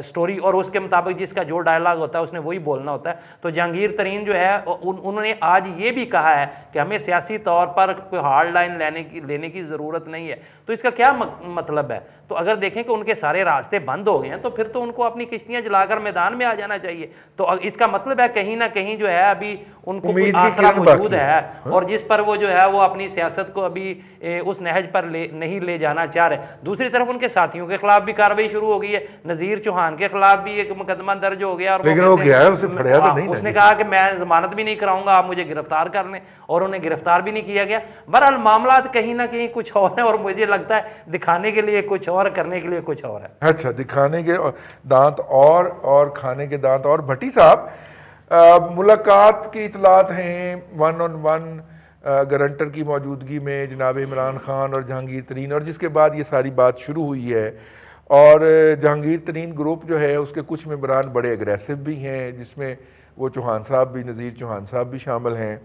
سٹوری, اور اس کے مطابق جس کا جو ڈائلاگ ہوتا ہے اس نے وہی بولنا ہوتا ہے. تو جہانگیر ترین جو ہے انہوں نے آج یہ بھی کہا ہے کہ ہمیں سیاسی طور پر کوئی ہارڈ لائن لینے کی ضرورت نہیں ہے. تو اس کا کیا مطلب ہے؟ تو اگر دیکھیں کہ ان کے سارے راستے بند ہو گئے ہیں تو پھر تو ان کو اپنی کشتیاں جلا کر میدان میں آ جانا چاہیے. تو اس کا مطلب ہے کہیں نہ کہیں جو ہے ابھی ان کو کوئی آسرا موجود ہے, اور جس پر وہ جو ہے وہ اپنی سیاست کو ابھی اس نہج پر نہیں لے جانا چاہ رہے. دوسری طرف ان کے ساتھیوں کے خلاف بھی کارروائی شروع ہو گئی ہے. نذیر چوہان کے خلاف بھی ایک مقدمہ درج ہو گیا, اور اس نے کہا کہ میں ضمانت بھی نہیں کراؤں گا, آپ مجھے گرفتار کر لیں, اور انہیں گرفتار بھی نہیں کیا گیا. بہرحال معاملات کہیں نہ کہیں کچھ اور ہیں, اور مجھے لگتا ہے دکھانے کے لیے کچھ اور, کرنے کے لیے کچھ اور ہے. اچھا, دکھانے کے دانت اور کھانے کے دانت اور. بھٹی صاحب, ملاقات کی اطلاعات ہیں 1-on-1 گارنٹر کی موجودگی میں جناب عمران خان اور جہانگیر ترین, اور جس کے بعد یہ ساری بات شروع ہوئی ہے. اور جہانگیر ترین گروپ جو ہے اس کے کچھ ممبران بڑے اگریسو بھی ہیں, جس میں وہ چوہان صاحب بھی, نذیر چوہان صاحب بھی شامل ہیں.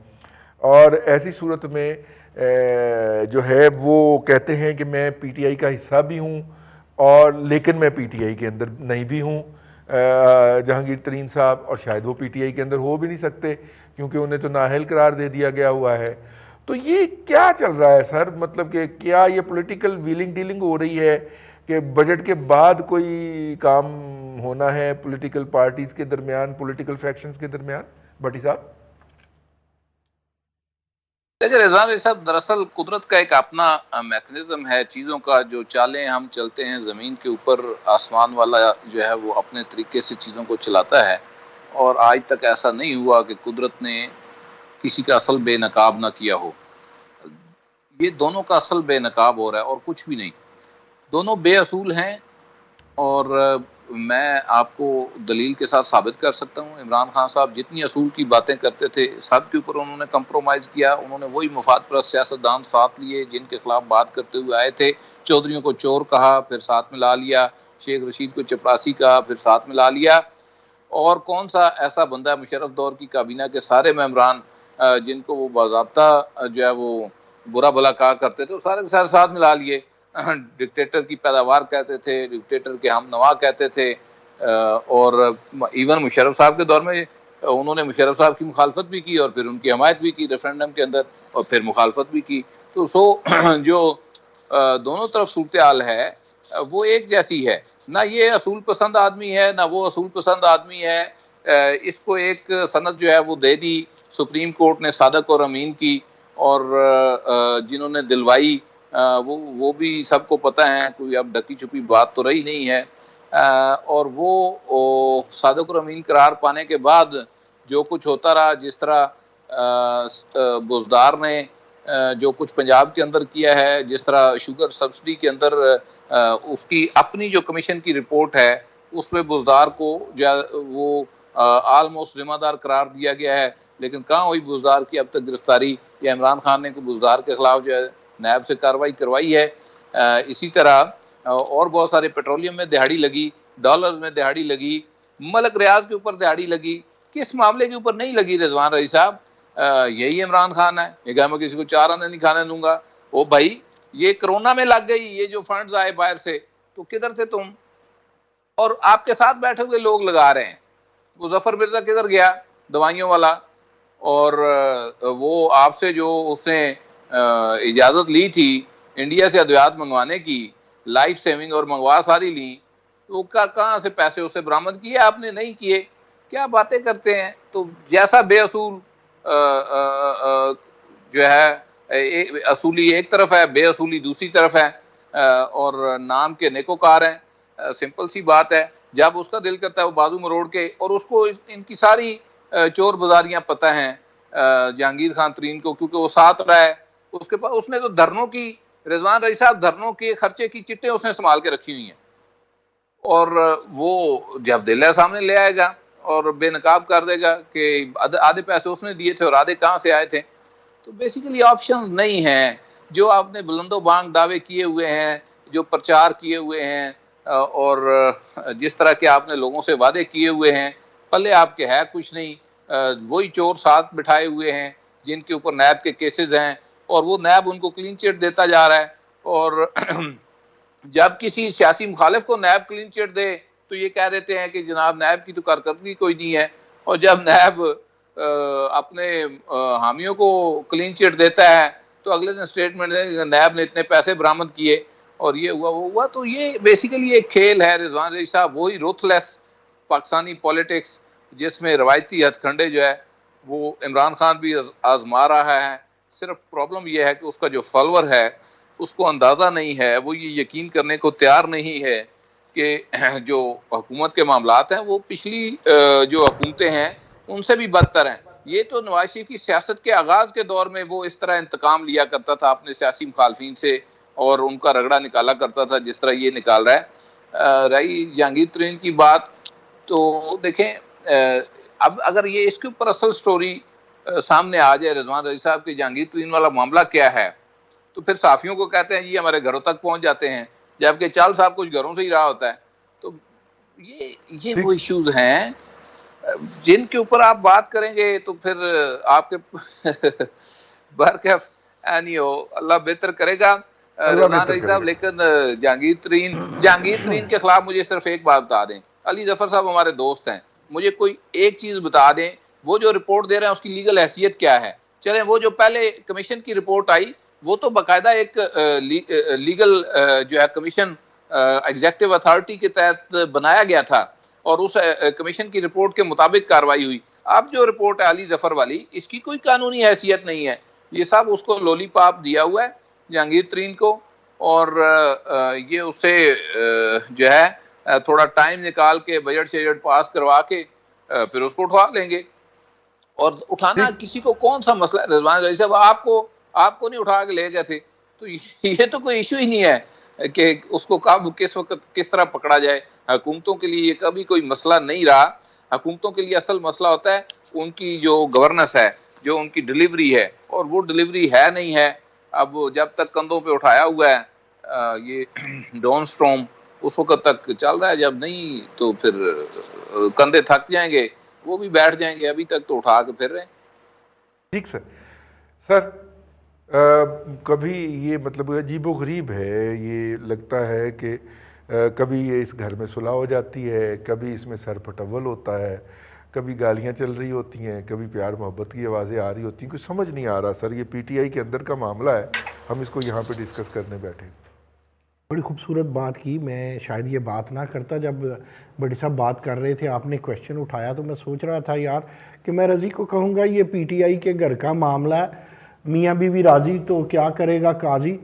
اور ایسی صورت میں جو ہے وہ کہتے ہیں کہ میں پی ٹی آئی کا حصہ بھی ہوں, اور لیکن میں پی ٹی آئی کے اندر نہیں بھی ہوں. جہانگیر ترین صاحب, اور شاید وہ پی ٹی آئی کے اندر ہو بھی نہیں سکتے کیونکہ انہیں تو نااہل قرار دے دیا گیا ہوا ہے. تو یہ کیا چل رہا ہے سر؟ مطلب کہ کیا یہ پولیٹیکل ویلنگ ڈیلنگ ہو رہی ہے کہ بجٹ کے بعد کوئی کام ہونا ہے پولیٹیکل پارٹیز کے درمیان, پولیٹیکل فیکشنز کے درمیان؟ بھٹی صاحب دیکھیں رضوان بھائی صاحب, دراصل قدرت کا ایک اپنا میکنزم ہے چیزوں کا, جو چالیں ہم چلتے ہیں زمین کے اوپر, آسمان والا جو ہے وہ اپنے طریقے سے چیزوں کو چلاتا ہے. اور آج تک ایسا نہیں ہوا کہ قدرت نے کسی کا اصل بے نقاب نہ کیا ہو. یہ دونوں کا اصل بے نقاب ہو رہا ہے اور کچھ بھی نہیں. دونوں بے اصول ہیں, اور میں آپ کو دلیل کے ساتھ ثابت کر سکتا ہوں. عمران خان صاحب جتنی اصول کی باتیں کرتے تھے, سب کے اوپر انہوں نے کمپرومائز کیا. انہوں نے وہی مفاد پرست سیاستدان ساتھ لیے جن کے خلاف بات کرتے ہوئے آئے تھے. چودھریوں کو چور کہا, پھر ساتھ میں لا لیا. شیخ رشید کو چپراسی کہا, پھر ساتھ میں لا لیا. اور کون سا ایسا بندہ ہے مشرف دور کی کابینہ کے سارے ممبران جن کو وہ باضابطہ جو ہے وہ برا بھلا کہا کرتے تھے, وہ سارے کے سارے ساتھ میں لا لیے. ڈکٹیٹر کی پیداوار کہتے تھے, ڈکٹیٹر کے ہم نوا کہتے تھے. اور ایون مشرف صاحب کے دور میں انہوں نے مشرف صاحب کی مخالفت بھی کی, اور پھر ان کی حمایت بھی کی ریفرینڈم کے اندر, اور پھر مخالفت بھی کی. تو جو دونوں طرف صورتحال ہے وہ ایک جیسی ہے. نہ یہ اصول پسند آدمی ہے, نہ وہ اصول پسند آدمی ہے. اس کو ایک سند جو ہے وہ دے دی سپریم کورٹ نے صادق اور امین کی, اور جنہوں نے دلوائی وہ بھی سب کو پتہ ہے, کوئی اب ڈکی چھپی بات تو رہی نہیں ہے. اور وہ صادق اور امین قرار پانے کے بعد جو کچھ ہوتا رہا, جس طرح بزدار نے جو کچھ پنجاب کے اندر کیا ہے, جس طرح شوگر سبسڈی کے اندر اس کی اپنی جو کمیشن کی رپورٹ ہے اس میں بزدار کو وہ آلموسٹ ذمہ دار قرار دیا گیا ہے. لیکن کہاں ہوئی بزدار کی اب تک گرفتاری, یا عمران خان نے کوئی بزدار کے خلاف جو ہے نیب سے کارروائی کروائی ہے. اسی طرح اور بہت سارے پیٹرولیم میں دہاڑی لگی, ڈالرز میں دہاڑی لگی, ملک ریاض کے اوپر دہاڑی لگی. کس معاملے کے اوپر نہیں لگی رضوان رئی صاحب؟ یہی عمران خان ہے, یہ کہ میں کسی کو 4 آنے نہیں کھانے دوں گا. او بھائی, یہ کرونا میں لگ گئی, یہ جو فنڈز آئے باہر سے, تو کدھر تھے تم؟ اور آپ کے ساتھ بیٹھے ہوئے لوگ لگا رہے ہیں. وہ ظفر مرزا کدھر گیا, دوائیوں والا؟ اور وہ آپ سے جو اس نے اجازت لی تھی انڈیا سے ادویات منگوانے کی, لائف سیونگ, اور منگوا ساری لی, تو کہاں سے پیسے اسے برآمد کیے؟ آپ نے نہیں کیے. کیا باتیں کرتے ہیں. تو جیسا بے اصول جو ہے اصولی ایک طرف ہے, بے اصولی دوسری طرف ہے, اور نام کے نیکوکار ہیں. سمپل سی بات ہے, جب اس کا دل کرتا ہے وہ بازو مروڑ کے, اور اس کو ان کی ساری چور بازاریاں پتہ ہیں, جہانگیر خان ترین کو، کیونکہ وہ ساتھ رہا ہے اس کے پاس. اس نے تو دھرنوں کی، رضوان رئیس صاحب دھرنوں کے خرچے کی چٹیں اس نے سنبھال کے رکھی ہوئی ہیں، اور وہ جب دلہ سامنے لے آئے گا اور بے نقاب کر دے گا کہ آدھے پیسے اس نے دیے تھے اور آدھے کہاں سے آئے تھے. تو بیسیکلی آپشنز نہیں ہیں. جو آپ نے بلند و بانگ دعوے کیے ہوئے ہیں، جو پرچار کیے ہوئے ہیں، اور جس طرح کے آپ نے لوگوں سے وعدے کیے ہوئے ہیں، پلے آپ کے ہے کچھ نہیں. وہی چور ساتھ بٹھائے ہوئے ہیں جن کے اوپر نیب کے کیسز ہیں، اور وہ نیب ان کو کلین چٹ دیتا جا رہا ہے. اور جب کسی سیاسی مخالف کو نیب کلین چٹ دے تو یہ کہہ دیتے ہیں کہ جناب نیب کی تو کارکردگی کوئی نہیں ہے، اور جب نیب اپنے حامیوں کو کلین چٹ دیتا ہے تو اگلے دن سٹیٹمنٹ دیں کہ نیب نے اتنے پیسے برآمد کیے اور یہ ہوا وہ ہوا. تو یہ بیسیکلی ایک کھیل ہے رضوان رئیس صاحب، وہی روتھ لیس پاکستانی پولیٹکس جس میں روایتی ہتھ کنڈے جو ہے وہ عمران خان بھی آزما رہا ہے. صرف پرابلم یہ ہے کہ اس کا جو فالوور ہے اس کو اندازہ نہیں ہے، وہ یہ یقین کرنے کو تیار نہیں ہے کہ جو حکومت کے معاملات ہیں وہ پچھلی جو حکومتیں ہیں ان سے بھی بدتر ہیں. یہ تو نواز شریف کی سیاست کے آغاز کے دور میں وہ اس طرح انتقام لیا کرتا تھا اپنے سیاسی مخالفین سے اور ان کا رگڑا نکالا کرتا تھا جس طرح یہ نکال رہا ہے. رہی جہانگیر ترین کی بات، تو دیکھیں اب اگر یہ اس کے اوپر اصل سٹوری سامنے آ جائے رضوان رئیس صاحب کی جہانگیر ترین والا معاملہ کیا ہے، تو پھر صحافیوں کو کہتے ہیں جی ہمارے گھروں تک پہنچ جاتے ہیں، جبکہ چال صاحب کچھ گھروں سے ہی رہا ہوتا ہے. تو یہ وہ ایشوز ہیں جن کے اوپر آپ بات کریں گے تو پھر آپ کے برکف نہیں ہو، اللہ بہتر کرے گا رضوان رئیس صاحب. لیکن جہانگیر ترین کے خلاف مجھے صرف ایک بات بتا دیں، علی ظفر صاحب ہمارے دوست ہیں، مجھے کوئی ایک چیز بتا دیں وہ جو رپورٹ دے رہے ہیں اس کی لیگل حیثیت کیا ہے. چلیں وہ جو پہلے کمیشن کی رپورٹ آئی وہ تو باقاعدہ ایک لیگل جو ہے کمیشن ایگزیکٹو اتھارٹی کے تحت بنایا گیا تھا اور اس کمیشن کی رپورٹ کے مطابق کاروائی ہوئی. اب جو رپورٹ ہے علی ظفر والی، اس کی کوئی قانونی حیثیت نہیں ہے. یہ سب اس کو لولی پاپ دیا ہوا ہے جہانگیر ترین کو، اور یہ اسے جو ہے تھوڑا ٹائم نکال کے بجٹ شجٹ پاس کروا کے پھر اس کو اٹھوا لیں گے. اور اٹھانا کسی کو کون سا مسئلہ ہے رضوان رئیس صاحب، آپ کو نہیں اٹھا کے لے گئے تھے، تو یہ تو کوئی ایشو ہی نہیں ہے کہ اس کو کب کس وقت کس طرح پکڑا جائے. حکومتوں کے لیے یہ کبھی کوئی مسئلہ نہیں رہا. حکومتوں کے لیے اصل مسئلہ ہوتا ہے ان کی جو گورننس ہے، جو ان کی ڈیلیوری ہے، اور وہ ڈیلیوری ہے نہیں ہے. اب جب تک کندھوں پہ اٹھایا ہوا ہے یہ ڈون سٹروم اس وقت تک چل رہا ہے، جب نہیں تو پھر کندھے تھک جائیں گے، وہ بھی بیٹھ جائیں گے. ابھی تک تو اٹھا کے پھر رہے ہیں. ٹھیک سر کبھی یہ مطلب عجیب و غریب ہے، یہ لگتا ہے کہ کبھی یہ اس گھر میں صلح ہو جاتی ہے، کبھی اس میں سر پھٹول ہوتا ہے، کبھی گالیاں چل رہی ہوتی ہیں، کبھی پیار محبت کی آوازیں آ رہی ہوتی ہیں. کچھ سمجھ نہیں آ رہا سر. یہ پی ٹی آئی کے اندر کا معاملہ ہے، ہم اس کو یہاں پہ ڈسکس کرنے بیٹھے. بڑی خوبصورت بات کی. میں شاید یہ بات نہ کرتا جب بڑی صاحب بات کر رہے تھے، آپ نے کویشچن اٹھایا تو میں سوچ رہا تھا یار کہ میں رضی کو کہوں گا یہ پی ٹی آئی کے گھر کا معاملہ ہے، میاں بیوی راضی تو کیا کرے گا قاضی.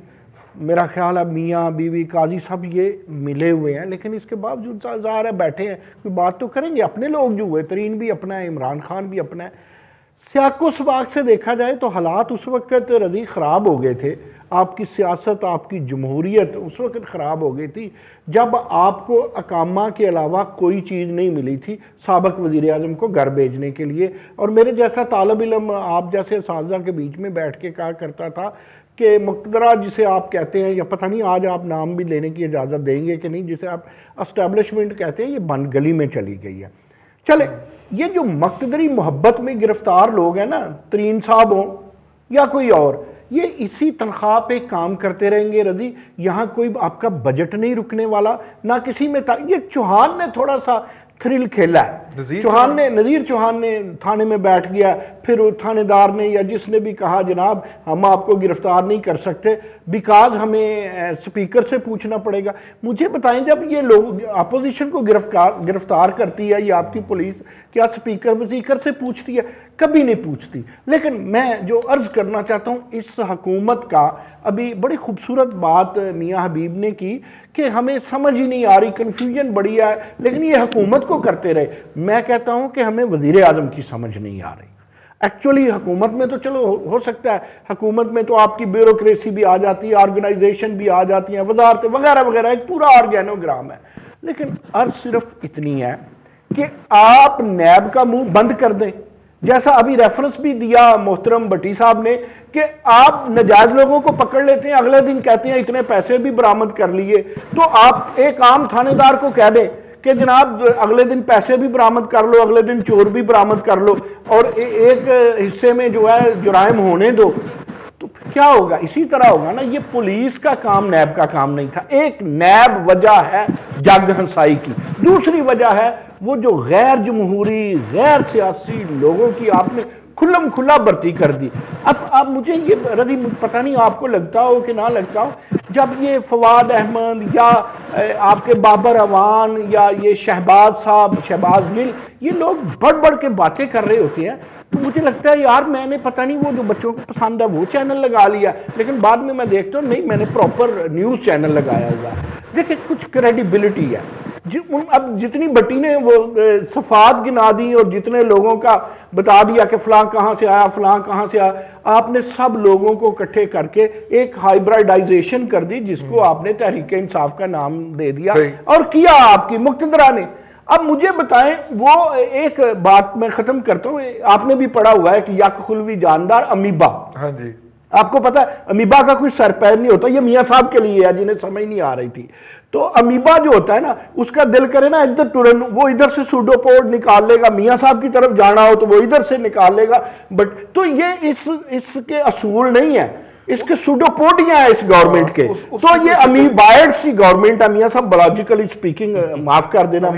میرا خیال ہے میاں بیوی قاضی سب یہ ملے ہوئے ہیں، لیکن اس کے باوجود ظاہر ہے بیٹھے ہیں، کوئی بات تو کریں گے. اپنے لوگ جو ہوئے، ترین بھی اپنا ہے، عمران خان بھی اپنا ہے. سیاق و سباق سے دیکھا جائے تو حالات اس وقت رضی خراب ہو گئے تھے. آپ کی سیاست، آپ کی جمہوریت اس وقت خراب ہو گئی تھی جب آپ کو اقامہ کے علاوہ کوئی چیز نہیں ملی تھی سابق وزیر اعظم کو گھر بھیجنے کے لیے. اور میرے جیسا طالب علم آپ جیسے اساتذہ کے بیچ میں بیٹھ کے کہا کرتا تھا کہ مقتدرہ جسے آپ کہتے ہیں، یا پتہ نہیں آج آپ نام بھی لینے کی اجازت دیں گے کہ نہیں، جسے آپ اسٹیبلشمنٹ کہتے ہیں، یہ بند گلی میں چلی گئی ہے. چلے یہ جو مقتدری محبت میں گرفتار لوگ ہیں نا، ترین صاحب ہوں یا کوئی اور، یہ اسی تنخواہ پہ کام کرتے رہیں گے رضی. یہاں کوئی آپ کا بجٹ نہیں رکنے والا، نہ کسی میں یہ چوہان نے تھوڑا سا تھرل کھیلا ہے. نذیر چوہان نے تھانے میں بیٹھ گیا، پھر تھانے دار نے یا جس نے بھی کہا جناب ہم آپ کو گرفتار نہیں کر سکتے بیکاز ہمیں سپیکر سے پوچھنا پڑے گا. مجھے بتائیں جب یہ لوگ اپوزیشن کو گرفتار کرتی ہے یا آپ کی پولیس، کیا سپیکر وزیکر سے پوچھتی ہے؟ کبھی نہیں پوچھتی. لیکن میں جو عرض کرنا چاہتا ہوں اس حکومت کا، ابھی بڑی خوبصورت بات میاں حبیب نے کی کہ ہمیں سمجھ ہی نہیں آ رہی، کنفیوژن بڑی ہے، لیکن یہ حکومت کو کرتے رہے. میں کہتا ہوں کہ ہمیں وزیر اعظم کی سمجھ نہیں آ رہی. ایکچولی حکومت میں تو چلو ہو سکتا ہے، حکومت میں تو آپ کی بیوروکریسی بھی آ جاتی ہے، آرگنائزیشن بھی آ جاتی ہیں، وزارتیں وغیرہ وغیرہ، ایک پورا آرگینوگرام ہے. لیکن عرض صرف اتنی ہے کہ آپ نیب کا منہ بند کر دیں، جیسا ابھی ریفرنس بھی دیا محترم بٹی صاحب نے کہ آپ ناجائز لوگوں کو پکڑ لیتے ہیں، اگلے دن کہتے ہیں اتنے پیسے بھی برآمد کر لیے. تو آپ ایک عام تھانے دار کو کہہ دیں کہ جناب اگلے دن پیسے بھی برآمد کر لو، اگلے دن چور بھی برآمد کر لو، اور ایک حصے میں جو ہے جرائم ہونے دو، تو کیا ہوگا؟ اسی طرح ہوگا نا. یہ پولیس کا کام نیب کا کام نہیں تھا. ایک نیب وجہ ہے جگ ہنسائی کی، دوسری وجہ ہے وہ جو غیر جمہوری غیر سیاسی لوگوں کی آپ نے کھلم کھلا بھرتی کر دی. اب مجھے یہ رضی پتہ نہیں آپ کو لگتا ہو کہ نہ لگتا ہو، جب یہ فواد احمد یا آپ کے بابر اوان یا یہ شہباز صاحب، شہباز گل، یہ لوگ بڑھ بڑھ کے باتیں کر رہے ہوتے ہیں، تو مجھے لگتا ہے یار میں نے پتہ نہیں وہ جو بچوں کو پسند ہے وہ چینل لگا لیا، لیکن بعد میں دیکھتا ہوں نہیں، میں نے پراپر نیوز چینل لگایا ہوا ہے. دیکھیں کچھ کریڈیبلٹی ہے. اب جتنی بٹی نے وہ صفات گنا دی اور جتنے لوگوں کا بتا دیا کہ فلاں کہاں سے آیا، فلاں کہاں سے آیا، آپ نے سب لوگوں کو اکٹھے کر کے ایک ہائیبرائڈائزیشن کر دی جس کو آپ نے تحریک انصاف کا نام دے دیا اور کیا آپ کی مقتدرہ نے. اب مجھے بتائیں، وہ ایک بات میں ختم کرتا ہوں، آپ نے بھی پڑھا ہوا ہے کہ یک خلوی جاندار امیبا. ہاں جی، آپ کو پتا ہے امیبا کا کوئی سر پیر نہیں ہوتا. یہ میاں صاحب کے لیے ہے جنہیں سمجھ نہیں آ رہی تھی. تو امیبا جو ہوتا ہے نا، اس کا دل کرے نا ادھر ٹرن، وہ ادھر سے سوڈوپوڈ نکال لے گا، میاں صاحب کی طرف جانا ہو تو وہ ادھر سے نکال لے گا. بٹ تو یہ اس کے اصول نہیں ہے، اس کے سوڈوپوڈیاں ہیں اس گورنمنٹ کے. تو یہ امیبائڈ سی گورنمنٹ ہے میاں صاحب، بلاجیکلی سپیکنگ، معاف کر دینا.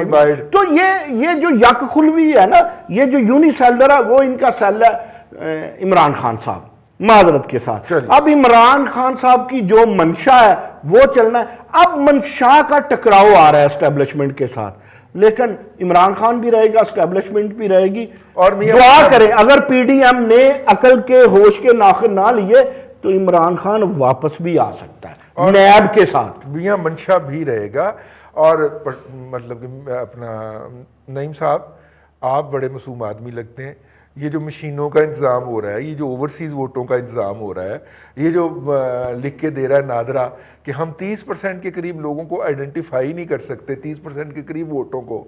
تو یہ جو یک خلوی ہے نا، یہ جو یونی سیلر ہے، وہ ان کا سیل ہے عمران خان صاحب، معذرت کے ساتھ. اب عمران خان صاحب کی جو منشا ہے وہ چلنا ہے. اب منشا کا ٹکراؤ آ رہا ہے اسٹیبلشمنٹ کے ساتھ، لیکن عمران خان بھی رہے گا، اسٹیبلشمنٹ بھی رہے گی. اور دعا کریں اگر پی ڈی ایم نے عقل کے ہوش کے ناخن نہ لیے تو عمران خان واپس بھی آ سکتا ہے نیب کے ساتھ. میاں منشا بھی رہے گا. اور مطلب کہ اپنا نعیم صاحب، آپ بڑے معصوم آدمی لگتے ہیں. یہ جو مشینوں کا انتظام ہو رہا ہے، یہ جو اوورسیز ووٹوں کا انتظام ہو رہا ہے، یہ جو لکھ کے دے رہا ہے نادرا کہ ہم 30% کے قریب لوگوں کو آئیڈینٹیفائی نہیں کر سکتے، 30% کے قریب ووٹوں کو،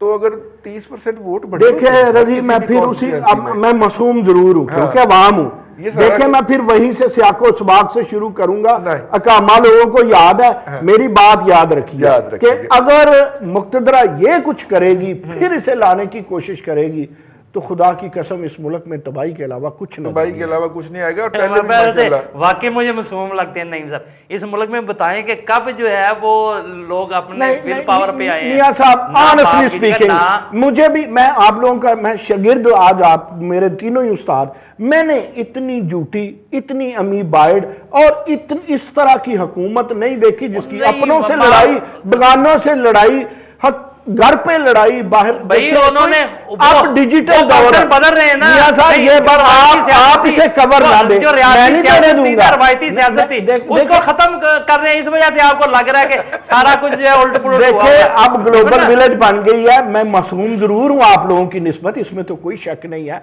تو اگر 30% ووٹ بڑھے. دیکھیں رضی، میں پھر اسی، میں معصوم ضرور ہوں کیونکہ عوام ہوں. دیکھیں میں پھر وہیں سے سیاق و سباق سے شروع کروں گا. اقامہ لوگوں کو یاد ہے، میری بات یاد رکھیے کہ اگر مقتدرہ یہ کچھ کرے گی، پھر اسے لانے کی کوشش کرے گی، تو خدا کی قسم اس ملک میں تباہی کے علاوہ کچھ نہیں، تباہی کے علاوہ کچھ نہیں آئے گا. واقعی مجھے معصوم لگتے ہیں نعیم صاحب. اس ملک میں بتائیں کہ کب جو ہے وہ لوگ اپنے ول پاور پہ آئے ہیں. میاں صاحب آنیسٹلی سپیکنگ، مجھے بھی، میں آپ لوگوں کا میں شاگرد، آج آپ میرے تینوں ہی استاد، میں نے اتنی جھوٹی، اتنی امیبائڈ اور اس طرح کی حکومت نہیں دیکھی جس کی اپنوں سے لڑائی، بغانوں سے لڑائی، گھر پہ لڑائی، باہر. بھائی انہوں نے اب ڈیجیٹل دور بدل رہے ہیں نا. میاں صاحب یہ بات آپ اسے کور نہ دیں، میں نہیں دینے دوں گا. روایتی سیاست تھی اس کو ختم کر رہے ہیں، اس وجہ سے آپ کو لگ رہا ہے کہ سارا کچھ جو ہے الٹ پلٹ ہوا. دیکھیں اب گلوبل ولیج بن گئی ہے. میں معصوم ضرور ہوں آپ لوگوں کی نسبت، اس میں تو کوئی شک نہیں ہے.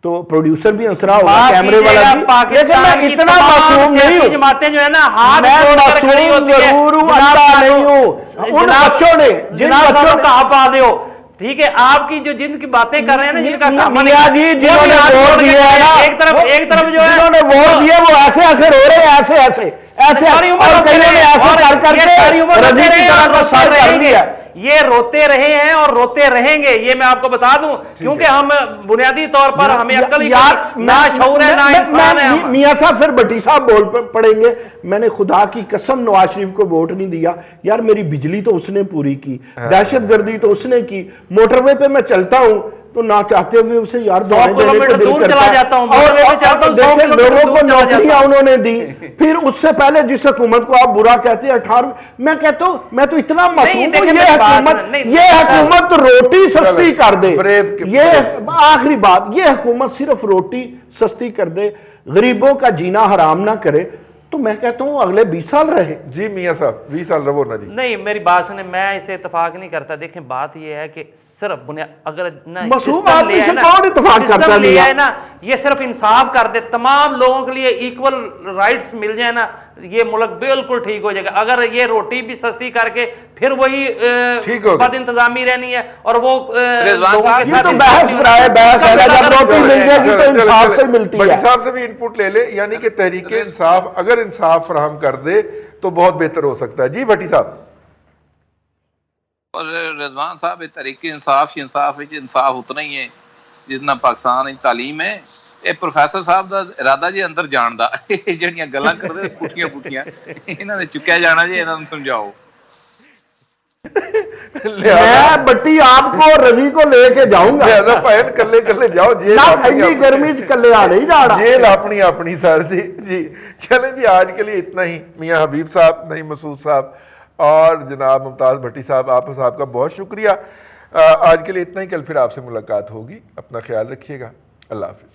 تو پروڈیوسر بھی انسرا ہوگا، کیمرے والا بھی، لیکن میں اتنا معصوم نہیں ہوں. جماعتیں جو ہے نا ہاتھ میں معصوم ضرور ہوں، اللہ نہیں ہوں. ان بچوں نے جن بچوں کا آپ آ ہو، ٹھیک ہے، آپ کی جو جن کی باتیں کر رہے ہیں نا، جن کا میاں جی جنہوں نے ووٹ دیا ہے نا، ایک طرف جو ہے جنہوں نے ووٹ دیے وہ ایسے ایسے رو رہے ہیں، ایسے ایسے ایسے، اور کئی نے ایسے کر کر کے رضی کی طرح کو سر کر دیا. یہ روتے رہے ہیں اور روتے رہیں گے، یہ میں آپ کو بتا دوں، کیونکہ ہم بنیادی طور پر ہمیں عقل ہی نہ شعور ہے نہ انسان ہے. میاں صاحب پھر بٹی صاحب بول پڑیں گے میں نے خدا کی قسم نواز شریف کو ووٹ نہیں دیا. یار میری بجلی تو اس نے پوری کی، دہشت گردی تو اس نے کی، موٹر وے پہ میں چلتا ہوں تو نہ چاہتے ہوئے اسے یار دور چلا جاتا ہوں، لوگوں کو نوکریاں انہوں نے دی. پھر اس سے پہلے جس حکومت کو آپ برا کہتے ہیں 18، میں کہتا ہوں میں تو اتنا معصوم ہوں، یہ حکومت روٹی سستی کر دے. یہ آخری بات، یہ حکومت صرف روٹی سستی کر دے، غریبوں کا جینا حرام نہ کرے، تو میں کہتا ہوں اگلے 20 سال رہے. جی میاں صاحب 20 سال رہو نا جی. نہیں میری بات سنیں, میں اسے اتفاق نہیں کرتا. دیکھیں بات یہ ہے کہ صرف اگر معصوم آدمی سے کون اتفاق کرتا لیا ہے نا, یہ صرف انصاف کر دے, تمام لوگوں کے لیے ایکول رائٹس مل جائے نا, یہ ملک بالکل ٹھیک ہو جائے گا. اگر یہ روٹی بھی سستی کر کے پھر وہی بد انتظامی رہنی ہے اور وہ یہ تو بحث برائے بحث ہے, جب روٹی مل جائے گی تو انصاف سے ملتی ہے. بھٹی صاحب سے بھی انپٹ لے لے, یعنی کہ تحریک انصاف اگر انصاف فراہم کر دے تو بہت بہتر ہو سکتا ہے. جی بھٹی صاحب. اور رضوان صاحب تحریک انصاف اتنا ہی ہے جتنا پاکستان تعلیم ہے. یہ پروفیسر صاحب دا ارادہ جی اندر جان دا, جہاں گلاں کرتے پٹھیاں انہوں نے چکیا جانا جی, انہوں نے سمجھاؤ. میں بٹی آپ کو رضی کو لے کے جاؤں گا, لہذا پہن کلے کلے جاؤ, جیل گرمی کلے آ نہیں جا رہا, جیل اپنی اپنی سر. جی جی چلیں جی, آج کے لیے اتنا ہی. میاں حبیب صاحب, نعیم مسعود صاحب اور جناب ممتاز بھٹی صاحب, آپ صاحب کا بہت شکریہ. آج کے لیے اتنا ہی, کل پھر آپ سے ملاقات ہوگی. اپنا خیال رکھیے گا. اللہ حافظ.